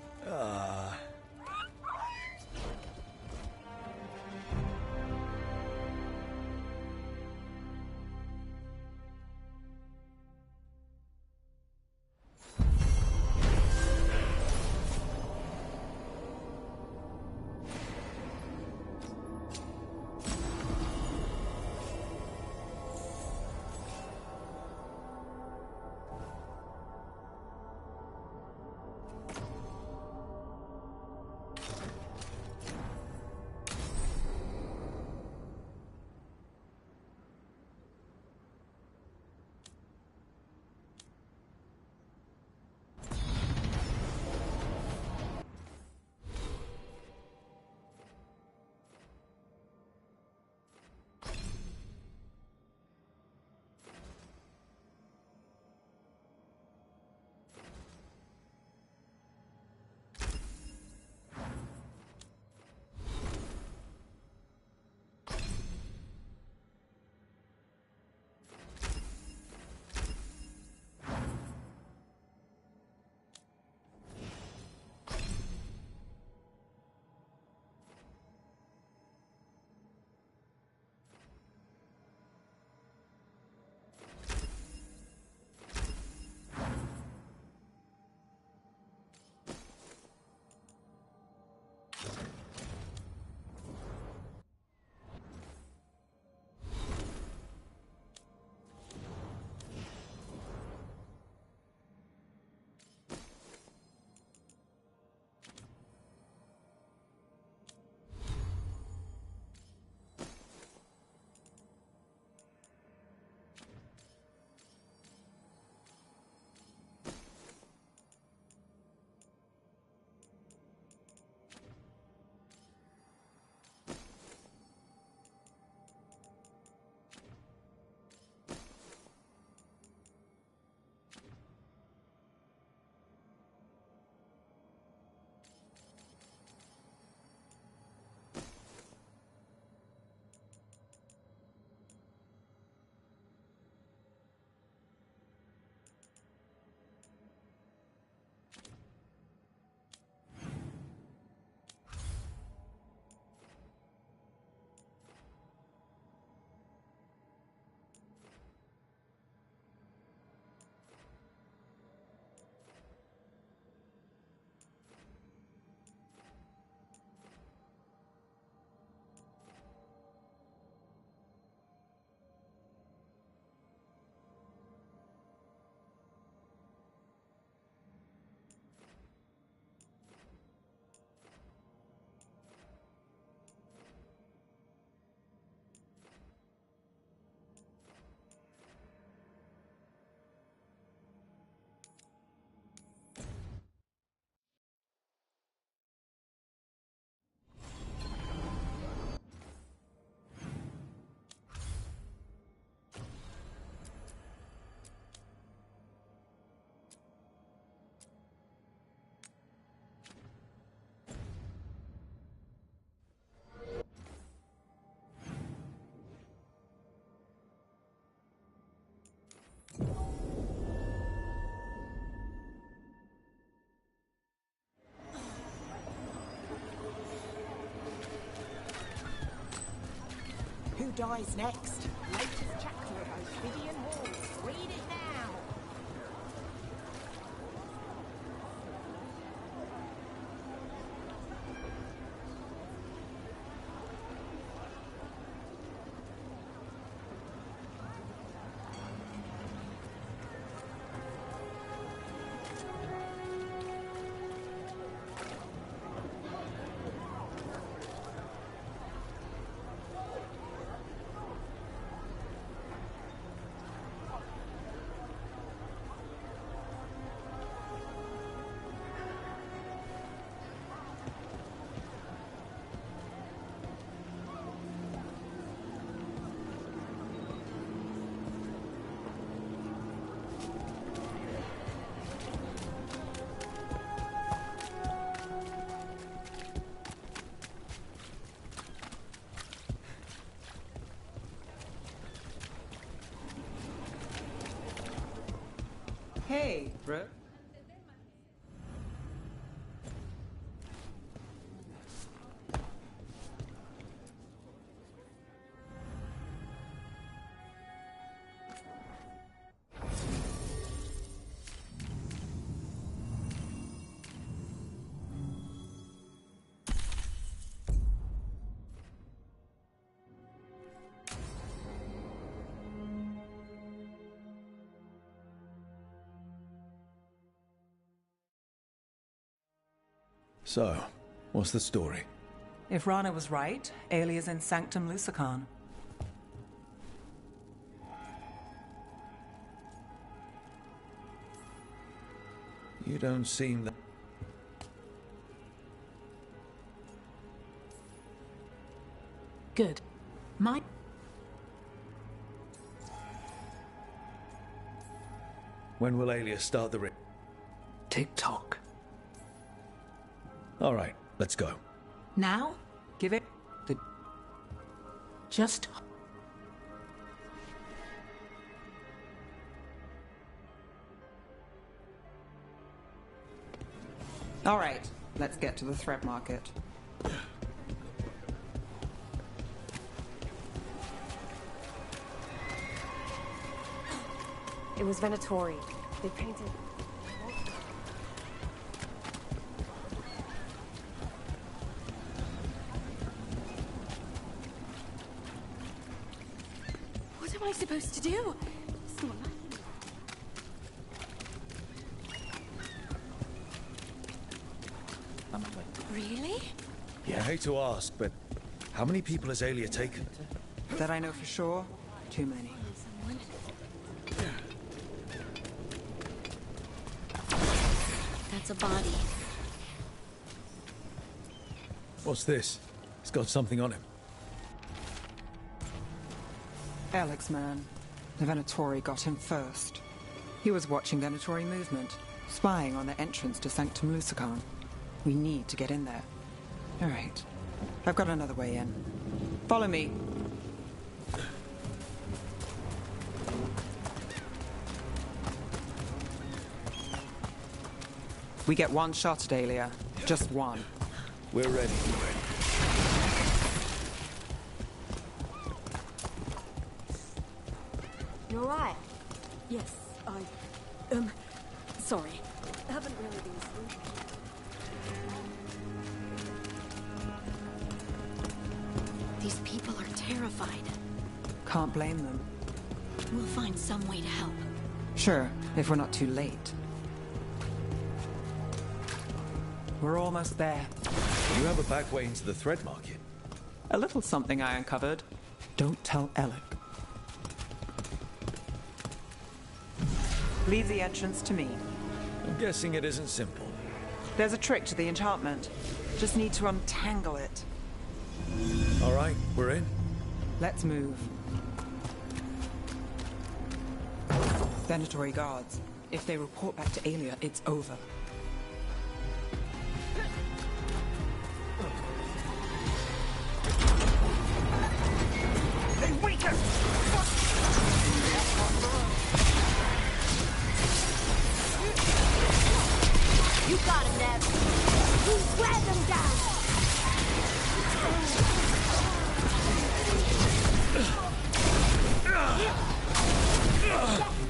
dies next? Latest chapter of Ophidian Halls. Read it now. Hey, bro. So, what's the story? If Rana was right, Alia's in Sanctum Lucican. You don't seem that... Good. My... When will Alia start the... Tick-tock. All right, let's go. Now? Give it the... Just... All right, let's get to the thread market. It was Venatori. They painted... What am I supposed to do? It's not like... Really? I hate to ask, but how many people has Alia taken? That I know for sure, too many. That's a body. What's this? It's got something on him. Alex, man. The Venatori got him first. He was watching Venatori movement, spying on the entrance to Sanctum Lucican. We need to get in there. All right. I've got another way in. Follow me. We get one shot at Alia. Just one. We're ready. You alright? Yes, sorry. I haven't really been sleeping. These people are terrified. Can't blame them. We'll find some way to help. Sure, if we're not too late. We're almost there. You have a back way into the thread market. A little something I uncovered. Don't tell Alec. Leave the entrance to me. I'm guessing it isn't simple. There's a trick to the enchantment. Just need to untangle it. All right, we're in. Let's move. Venatori guards. If they report back to Alia, it's over. They weaken! You got him, Nev. We wear them down.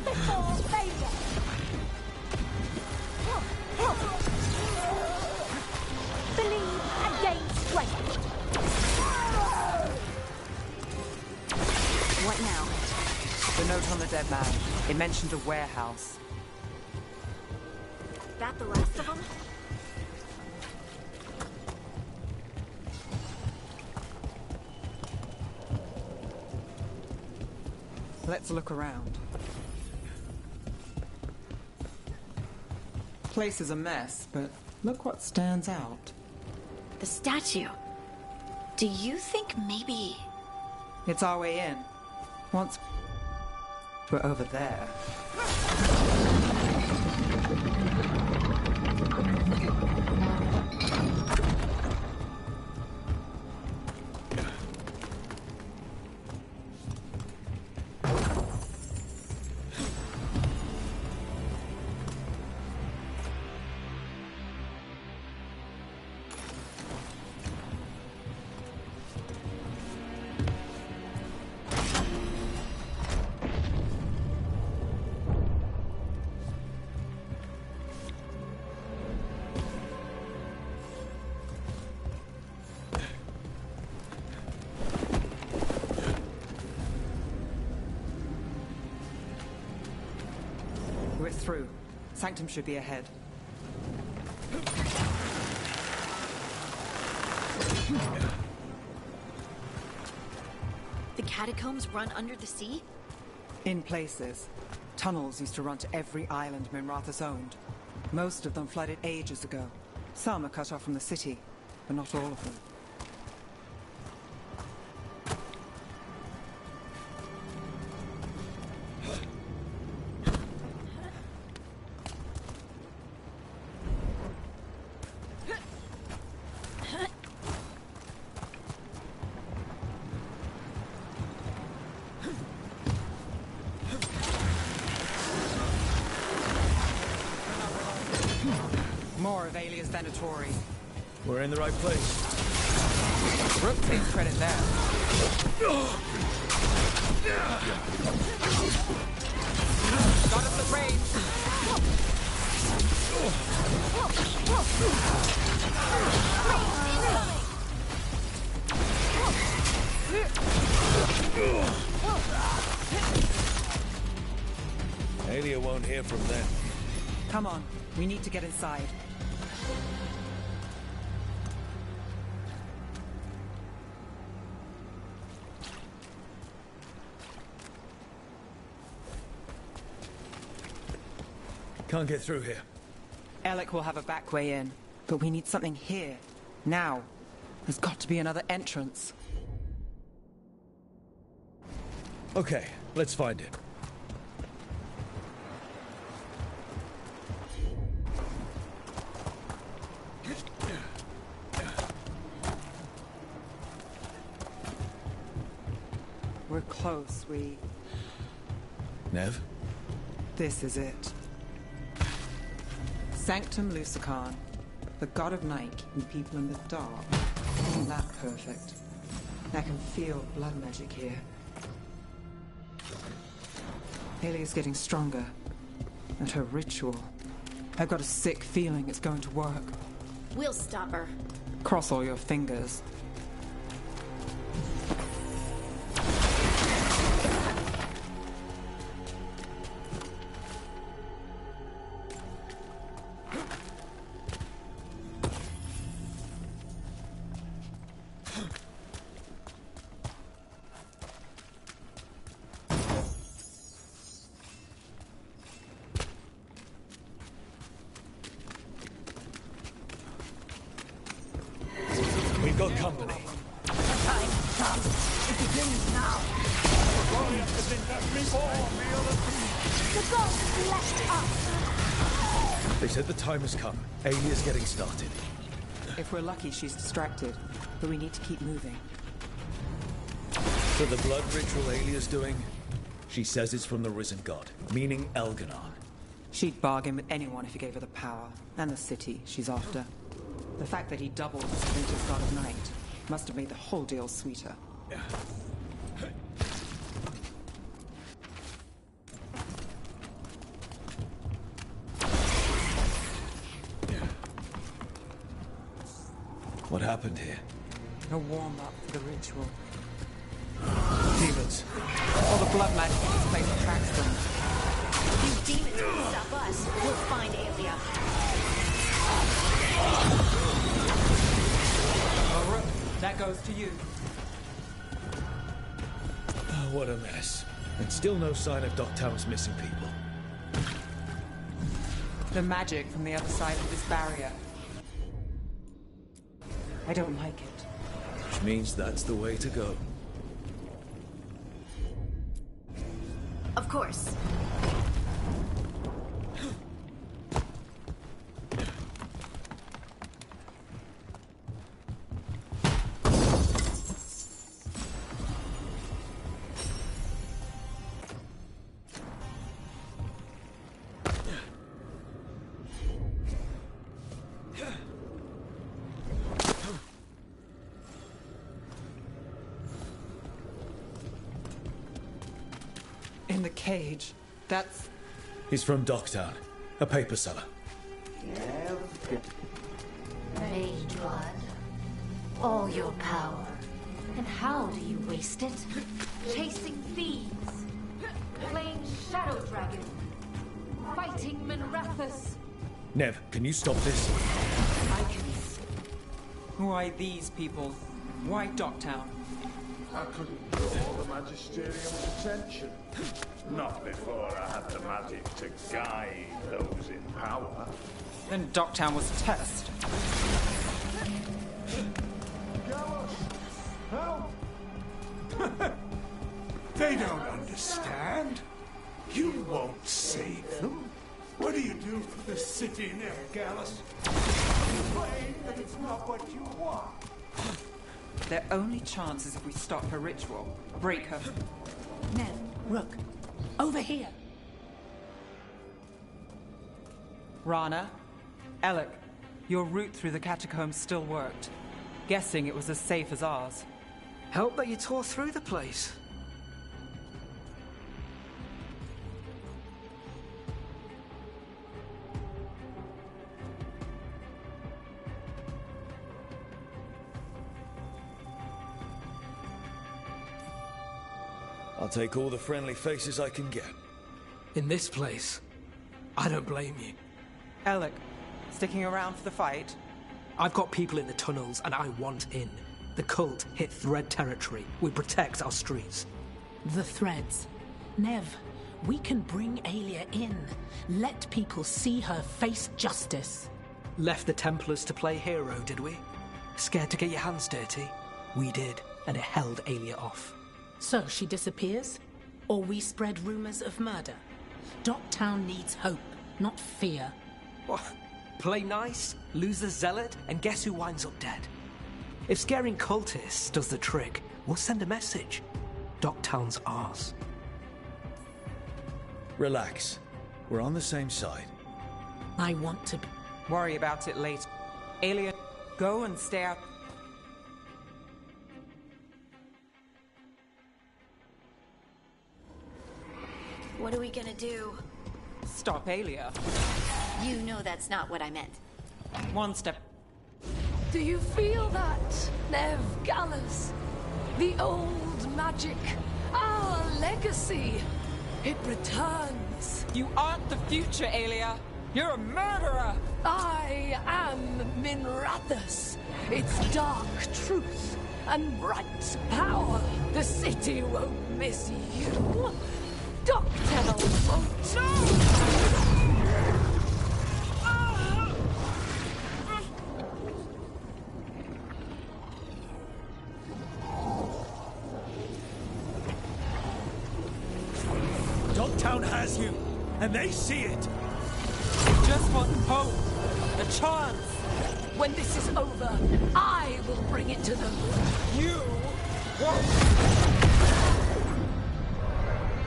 before failure. Believe and gain strength. What now? The note on the dead man. It mentioned a warehouse. That the last of them? Let's look around. Place is a mess, but look what stands out. The statue. Do you think maybe... It's our way in. Once we're over there. We're through. Sanctum should be ahead. The catacombs run under the sea? In places. Tunnels used to run to every island Minrathous owned. Most of them flooded ages ago. Some are cut off from the city, but not all of them. More of Alia's Venatori. We're in the right place. Brooke takes credit there. Got us the range. Alia won't hear from them. Come on, we need to get inside. Can't get through here. Alec will have a back way in, but we need something here. Now. There's got to be another entrance. Okay, let's find it. We're close, Nev? This is it. Sanctum Lucican, the god of night keeping people in the dark. Isn't that perfect? I can feel blood magic here. Alia's getting stronger. And her ritual. I've got a sick feeling it's going to work. We'll stop her. Cross all your fingers. We've got company. The time comes. It begins now. The gods blessed us. They said the time has come. Alia's getting started. If we're lucky, she's distracted. But we need to keep moving. So the blood ritual Alia's doing, she says it's from the risen god, meaning Elganon. She'd bargain with anyone if he gave her the power, and the city she's after. The fact that he doubled as Splinter's god of night must have made the whole deal sweeter. What happened here? A warm-up for the ritual. Demons. All the blood magic in this place attracts them. These demons won't stop us. We'll find Aelia. Over. That goes to you. Oh, what a mess. And still no sign of Docktown's missing people. The magic from the other side of this barrier. I don't like it. Which means that's the way to go. Of course. In the cage. That's... He's from Docktown, a paper seller. Mage blood. All your power. And how do you waste it? Chasing thieves. Playing Shadow Dragon. Fighting Minrathus. Nev, can you stop this? I can... Why these people? Why Docktown? I couldn't draw the Magisterium's attention. Not before I had the magic to guide those in power. Then Docktown was a test. Gallus! Help! They don't understand. You won't save them. What do you do for the city now, Gallus? You claim that it's not what you want. Their only chance is if we stop her ritual. Break her. Ned, Rook, over here. Rana, Alec, your route through the catacombs still worked. Guessing it was as safe as ours. Help that you tore through the place. I'll take all the friendly faces I can get. In this place, I don't blame you. Alec, sticking around for the fight? I've got people in the tunnels and I want in. The cult hit Thread territory. We protect our streets. The Threads. Nev, we can bring Aelia in. Let people see her face justice. Left the Templars to play hero, did we? Scared to get your hands dirty? We did, and it held Aelia off. So she disappears? Or we spread rumors of murder? Docktown needs hope, not fear. What? Play nice, lose the zealot, and guess who winds up dead? If scaring cultists does the trick, we'll send a message. Docktown's ours. Relax. We're on the same side. I want to be... Worry about it later. Aelia, go and stay out. What are we gonna do? Stop Aelia. You know that's not what I meant. One step. Do you feel that, Nev Gallus? The old magic, our legacy. It returns. You aren't the future, Aelia. You're a murderer. I am Minrathus. Its dark truth and bright power. The city won't miss you. Docktown won't. Docktown has you, and they see it. Just want hope, a chance. When this is over, I will bring it to them. You won't.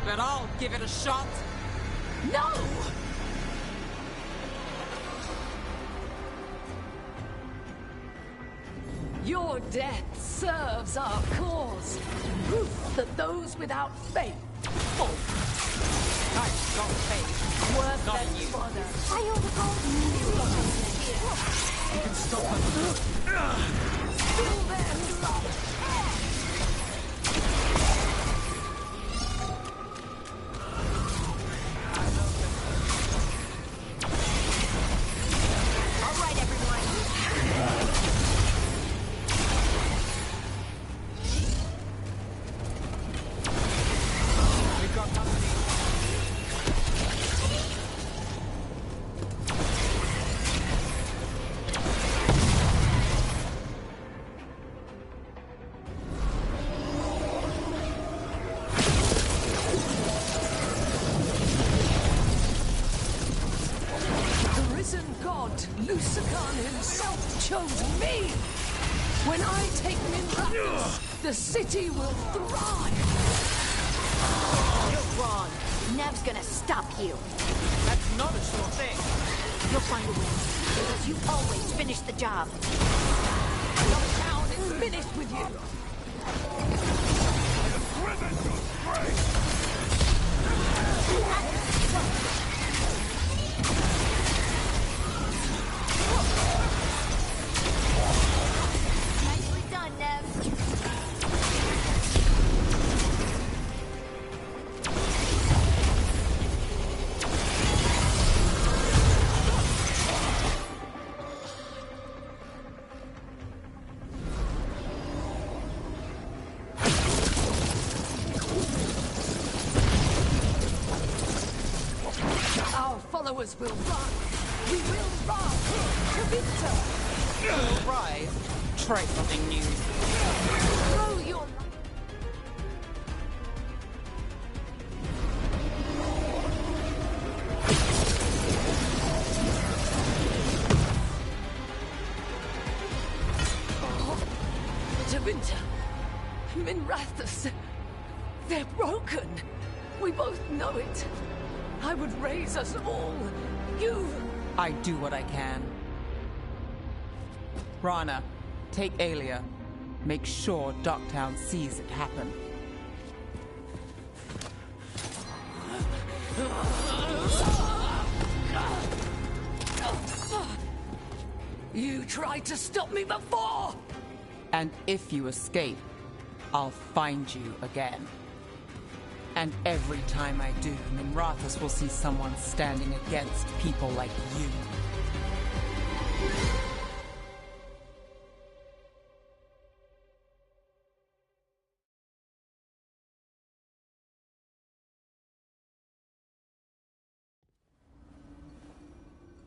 But I'll give it a shot. No! Your death serves our cause. Proof that those without faith fall. I've got faith. Worth Not less you. I further. owe the gold. You can stop them. Spill their blood. All right, everyone. We've got company. The risen god, Lucican himself, chose me! When I take Minrathous, the city will thrive! You're wrong. Nev's gonna stop you. That's not a sure thing. You'll find a way. Because you always finish the job. Your town is finished with you! Nicely done, Nev. Our followers will run! We will run! To Victor! All right. Try something new. Throw your... Tevinter, Minrathous, they're broken. We both know it. I would raise us all. You... I do what I can. Rana, take Aelia. Make sure Docktown sees it happen. You tried to stop me before! And if you escape, I'll find you again. And every time I do, Minrathous will see someone standing against people like you.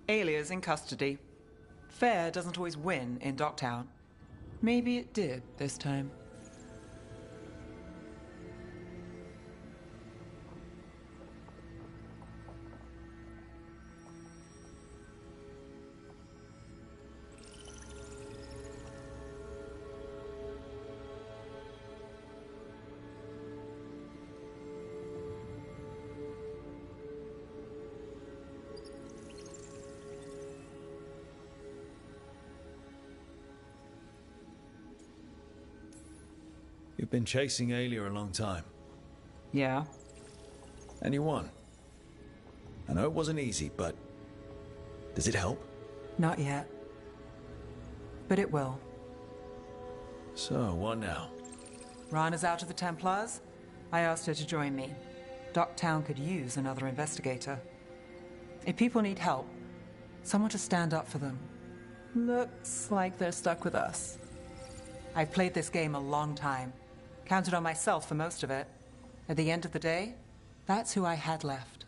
Aelia's in custody. Fair doesn't always win in Docktown. Maybe it did this time. You've been chasing Aelia a long time. Yeah? And you won. I know it wasn't easy, but... does it help? Not yet. But it will. So, what now? Rana's out of the Templars. I asked her to join me. Docktown could use another investigator. If people need help, someone to stand up for them. Looks like they're stuck with us. I've played this game a long time. Counted on myself for most of it. At the end of the day, that's who I had left.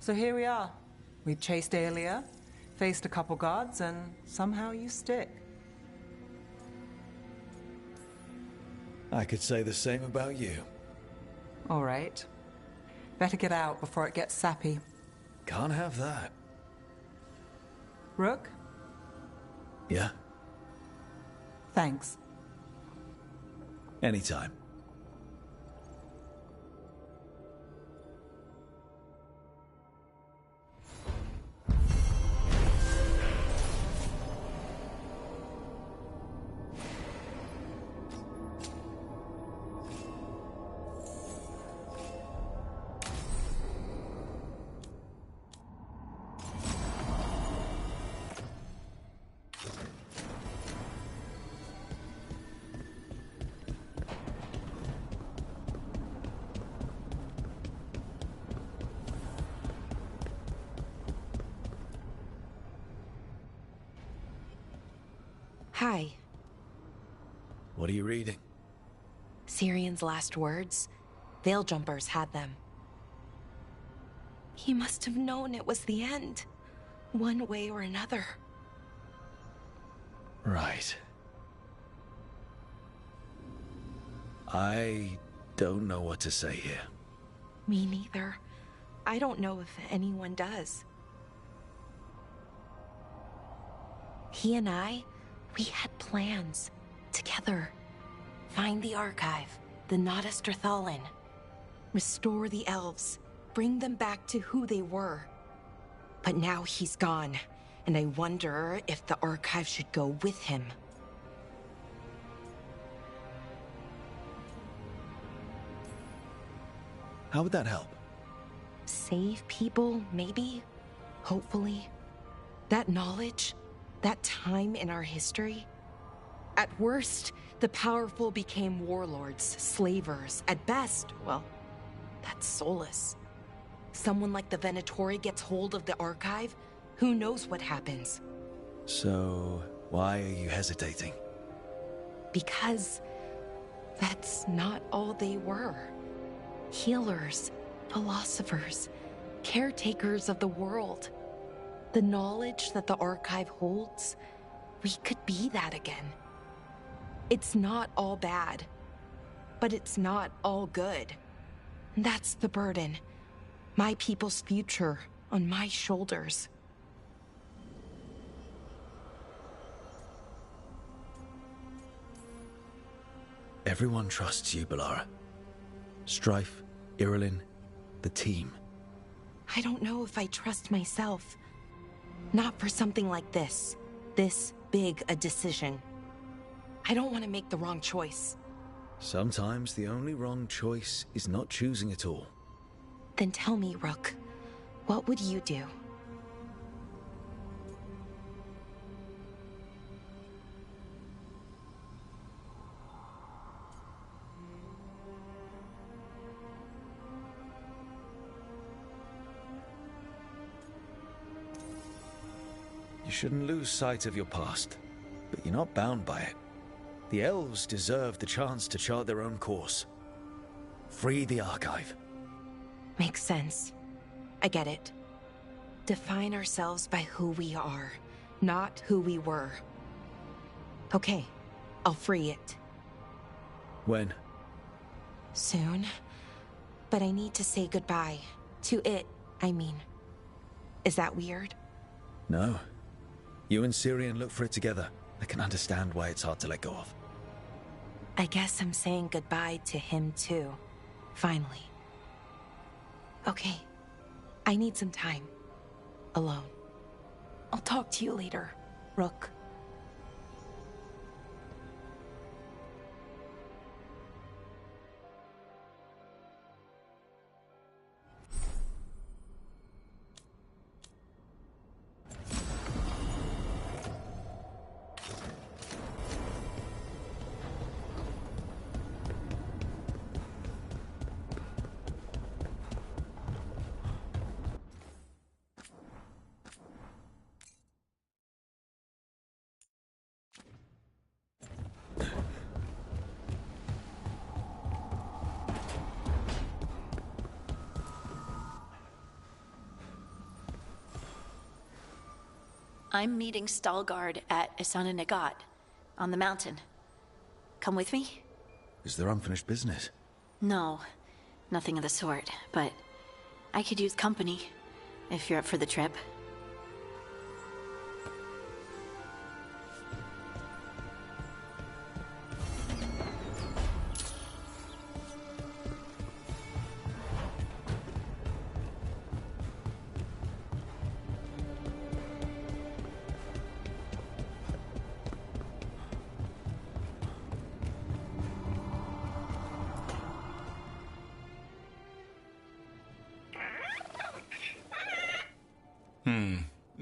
So here we are. We've chased Aelia, faced a couple guards, and somehow you stick. I could say the same about you. All right. Better get out before it gets sappy. Can't have that. Rook? Yeah? Thanks. Anytime. Hi. What are you reading? Syrion's last words? Veil Jumpers had them. He must have known it was the end, one way or another. Right. I don't know what to say here. Me neither. I don't know if anyone does. He and I, we had plans. Together. Find the archive, the Nodasterthalin. Restore the elves. Bring them back to who they were. But now he's gone, and I wonder if the archive should go with him. How would that help? Save people, maybe? Hopefully. That knowledge, that time in our history. At worst, the powerful became warlords, slavers. At best, well, that's soulless. Someone like the Venatori gets hold of the archive, who knows what happens? So, why are you hesitating? Because that's not all they were. Healers, philosophers, caretakers of the world. The knowledge that the archive holds, we could be that again. It's not all bad, but it's not all good. That's the burden. My people's future on my shoulders. Everyone trusts you, Balara. Strife, Irilyn, the team. I don't know if I trust myself. Not for something like this. This big a decision. I don't want to make the wrong choice. Sometimes the only wrong choice is not choosing at all. Then tell me, Rook, what would you do? You shouldn't lose sight of your past, but you're not bound by it. The elves deserve the chance to chart their own course. Free the archive. Makes sense. I get it. Define ourselves by who we are, not who we were. Okay, I'll free it. When? Soon. But I need to say goodbye. To it, I mean. Is that weird? No. You and Syrian look for it together. I can understand why it's hard to let go of. I guess I'm saying goodbye to him too. Finally. Okay. I need some time. Alone. I'll talk to you later, Rook. I'm meeting Stalgard at Isana Nagat, on the mountain. Come with me? Is there unfinished business? No, nothing of the sort, but I could use company, if you're up for the trip.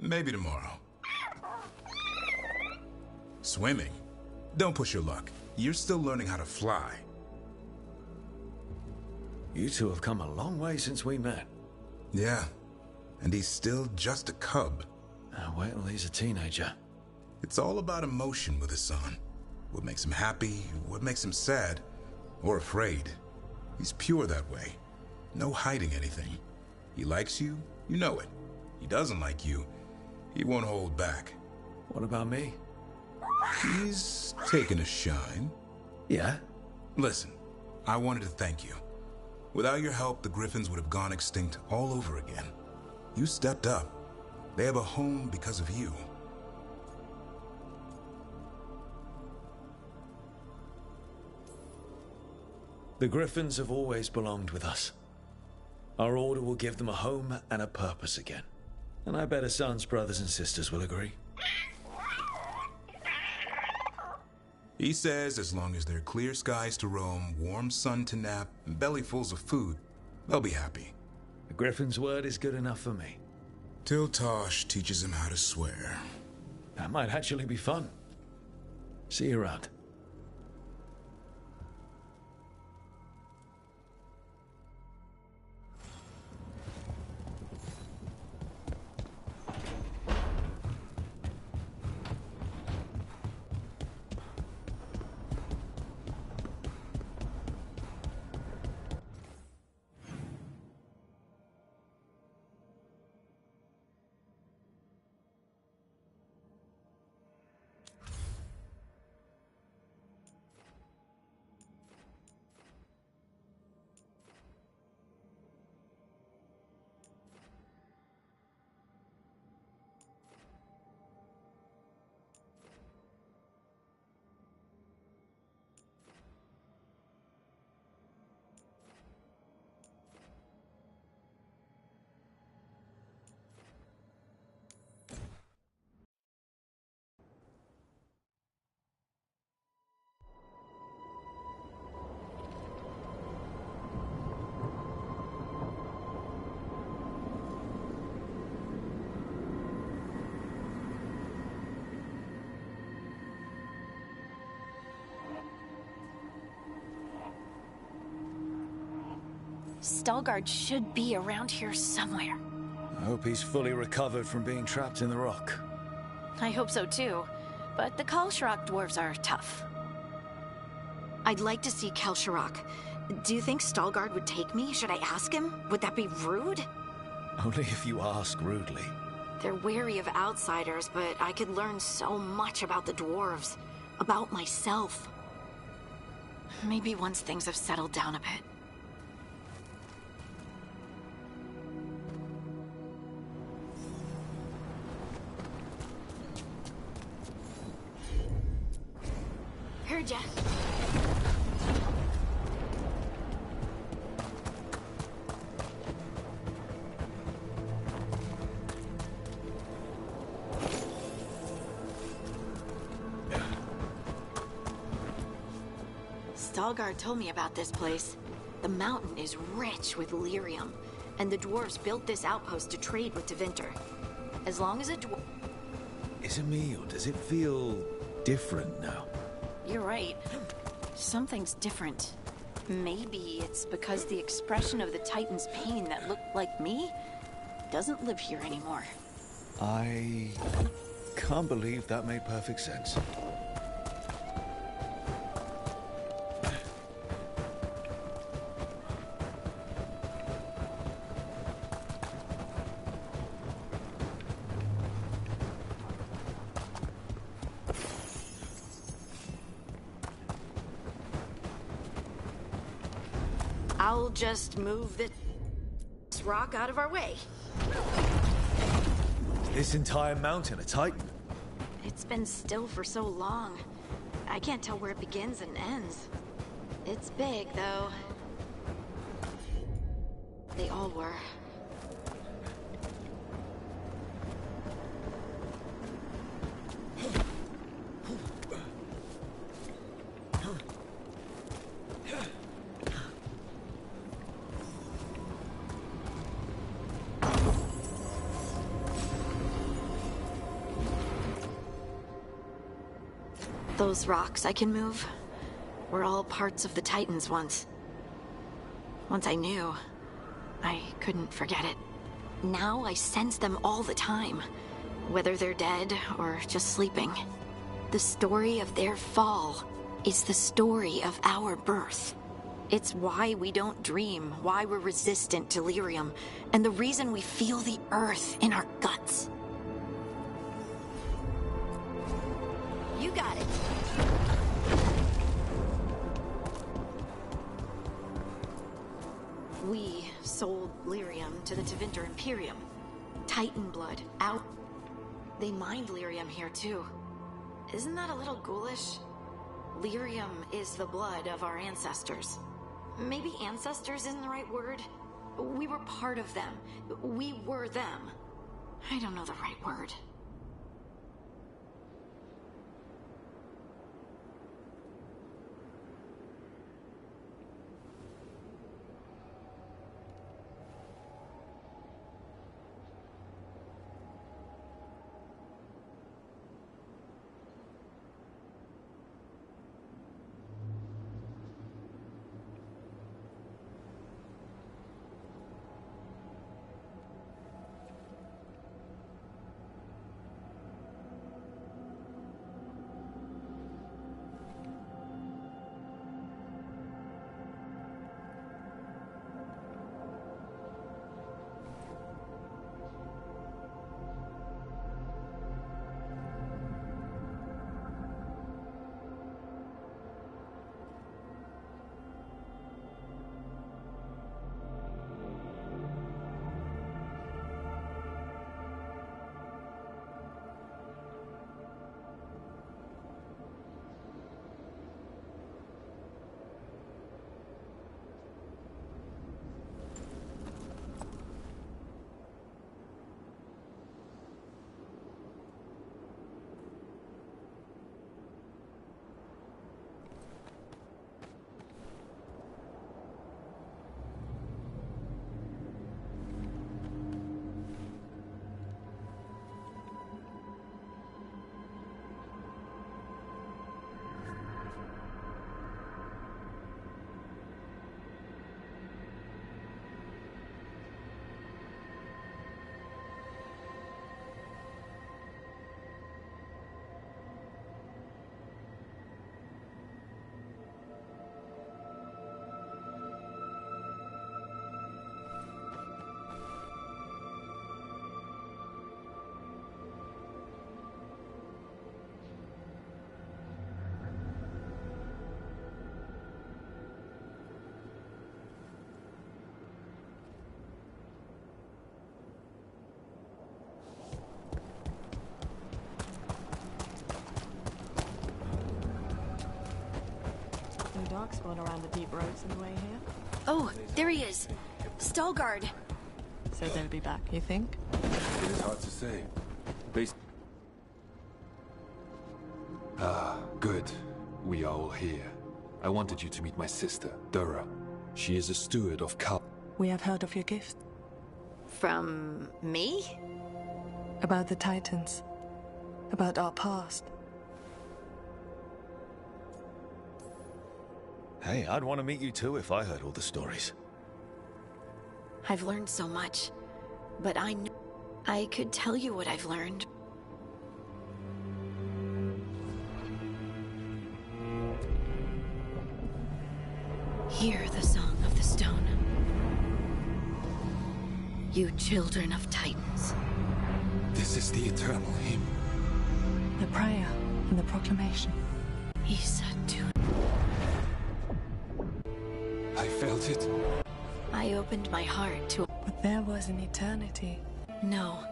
Maybe tomorrow. Swimming? Don't push your luck. You're still learning how to fly. You two have come a long way since we met. Yeah, and he's still just a cub. Wait till he's a teenager. It's all about emotion with Hassan. What makes him happy, what makes him sad, or afraid. He's pure that way. No hiding anything. He likes you, you know it. He doesn't like you, he won't hold back. What about me? He's taken a shine. Yeah? Listen, I wanted to thank you. Without your help, the Griffins would have gone extinct all over again. You stepped up. They have a home because of you. The Griffins have always belonged with us. Our order will give them a home and a purpose again. And I bet Hassan's brothers and sisters will agree. He says as long as there are clear skies to roam, warm sun to nap, and bellyfuls of food, they'll be happy. The Griffin's word is good enough for me. Till Tosh teaches him how to swear. That might actually be fun. See you around. Stalgard should be around here somewhere. I hope he's fully recovered from being trapped in the rock. I hope so too, but the Kalsharok dwarves are tough. I'd like to see Kalsharok. Do you think Stalgard would take me? Should I ask him? Would that be rude? Only if you ask rudely. They're wary of outsiders, but I could learn so much about the dwarves. About myself. Maybe once things have settled down a bit. Heard ya. Stalgard told me about this place. The mountain is rich with lyrium, and the dwarves built this outpost to trade with Tevinter. As long as a dwarf... Is it me, or does it feel different now? You're right. Something's different. Maybe it's because the expression of the Titan's pain that looked like me doesn't live here anymore. I can't believe that made perfect sense. I'll just move this rock out of our way. This entire mountain a Titan? It's been still for so long. I can't tell where it begins and ends. It's big, though. They all were. Those rocks I can move were all parts of the Titans once. Once I knew, I couldn't forget it. Now I sense them all the time. whether they're dead or just sleeping. The story of their fall is the story of our birth. It's why we don't dream, why we're resistant to lyrium, and the reason we feel the earth in our guts. You got it. We sold lyrium to the Tevinter Imperium. Titan blood, out. They mined lyrium here too. Isn't that a little ghoulish? Lyrium is the blood of our ancestors. Maybe ancestors isn't the right word. We were part of them. We were them. I don't know the right word. Dogs spawn around the deep roads on the way here. Oh, there he is. Stalgard. So they'll be back, you think? It is hard to say. Good. We are all here. I wanted you to meet my sister, Dura. She is a steward of Kal. We have heard of your gift. From me? About the Titans. About our past. Hey, I'd want to meet you too if I heard all the stories. I've learned so much, but I could tell you what I've learned. Hear the song of the stone. You children of Titans. This is the eternal hymn. The prayer and the proclamation. Isa to. I felt it. I opened my heart to. But there was an eternity. No.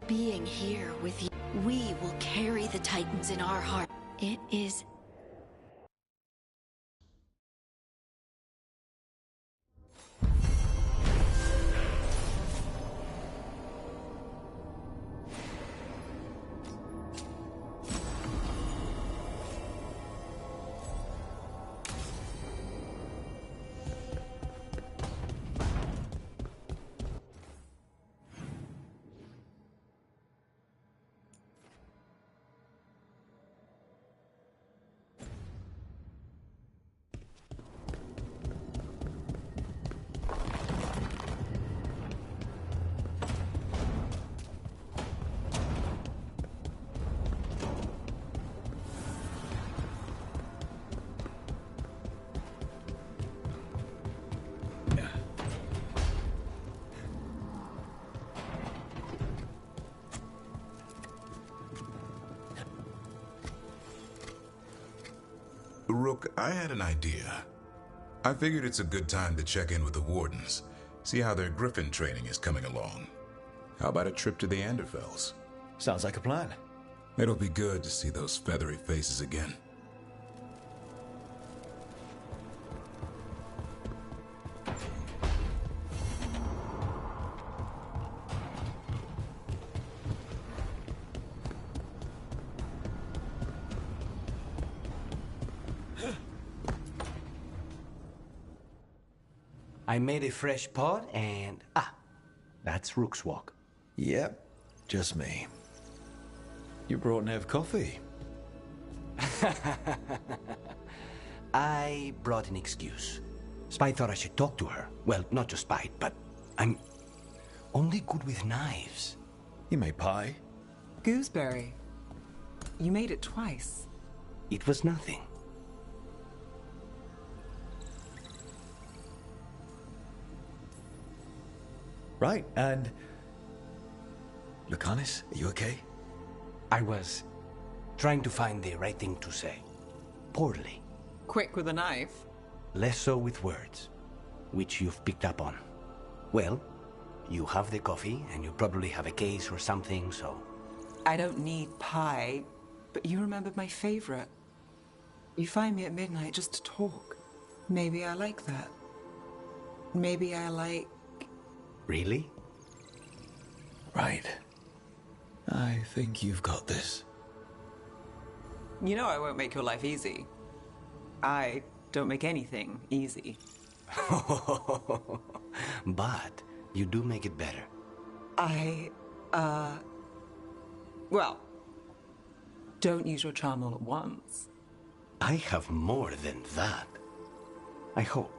Being here with you, we will carry the Titans in our heart. It is. Rook, I had an idea. I figured it's a good time to check in with the Wardens, see how their Griffin training is coming along. How about a trip to the Anderfells? Sounds like a plan. It'll be good to see those feathery faces again. I made a fresh pot and... that's Rook's walk. Yep, just me. You brought Nev coffee. I brought an excuse. Spite thought I should talk to her. Well, not just Spite, but I'm only good with knives. You made pie? Gooseberry. You made it twice. It was nothing. Right, and... Lucanus, are you okay? I was trying to find the right thing to say. Poorly. Quick with a knife. Less so with words, which you've picked up on. Well, you have the coffee, and you probably have a case or something, so... I don't need pie, but you remembered my favorite. You find me at midnight just to talk. Maybe I like that. Maybe I like... Really? Right. I think you've got this. You know I won't make your life easy. I don't make anything easy. But you do make it better. Well, don't use your charm all at once. I have more than that. I hope.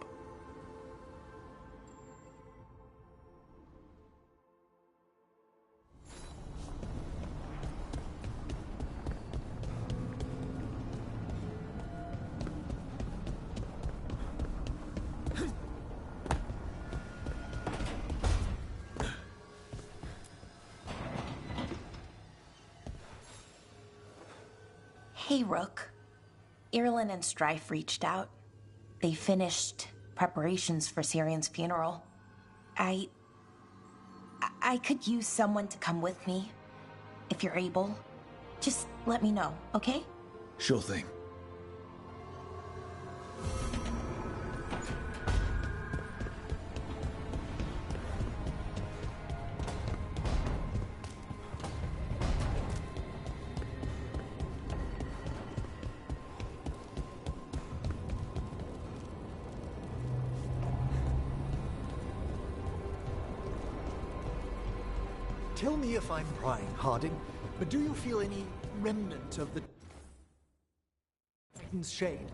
Hey, Rook. Irlin and Strife reached out. They finished preparations for Syrion's funeral. I could use someone to come with me, if you're able. Just let me know, okay? Sure thing. Tell me if I'm prying, Harding, but do you feel any remnant of the Titan's shade?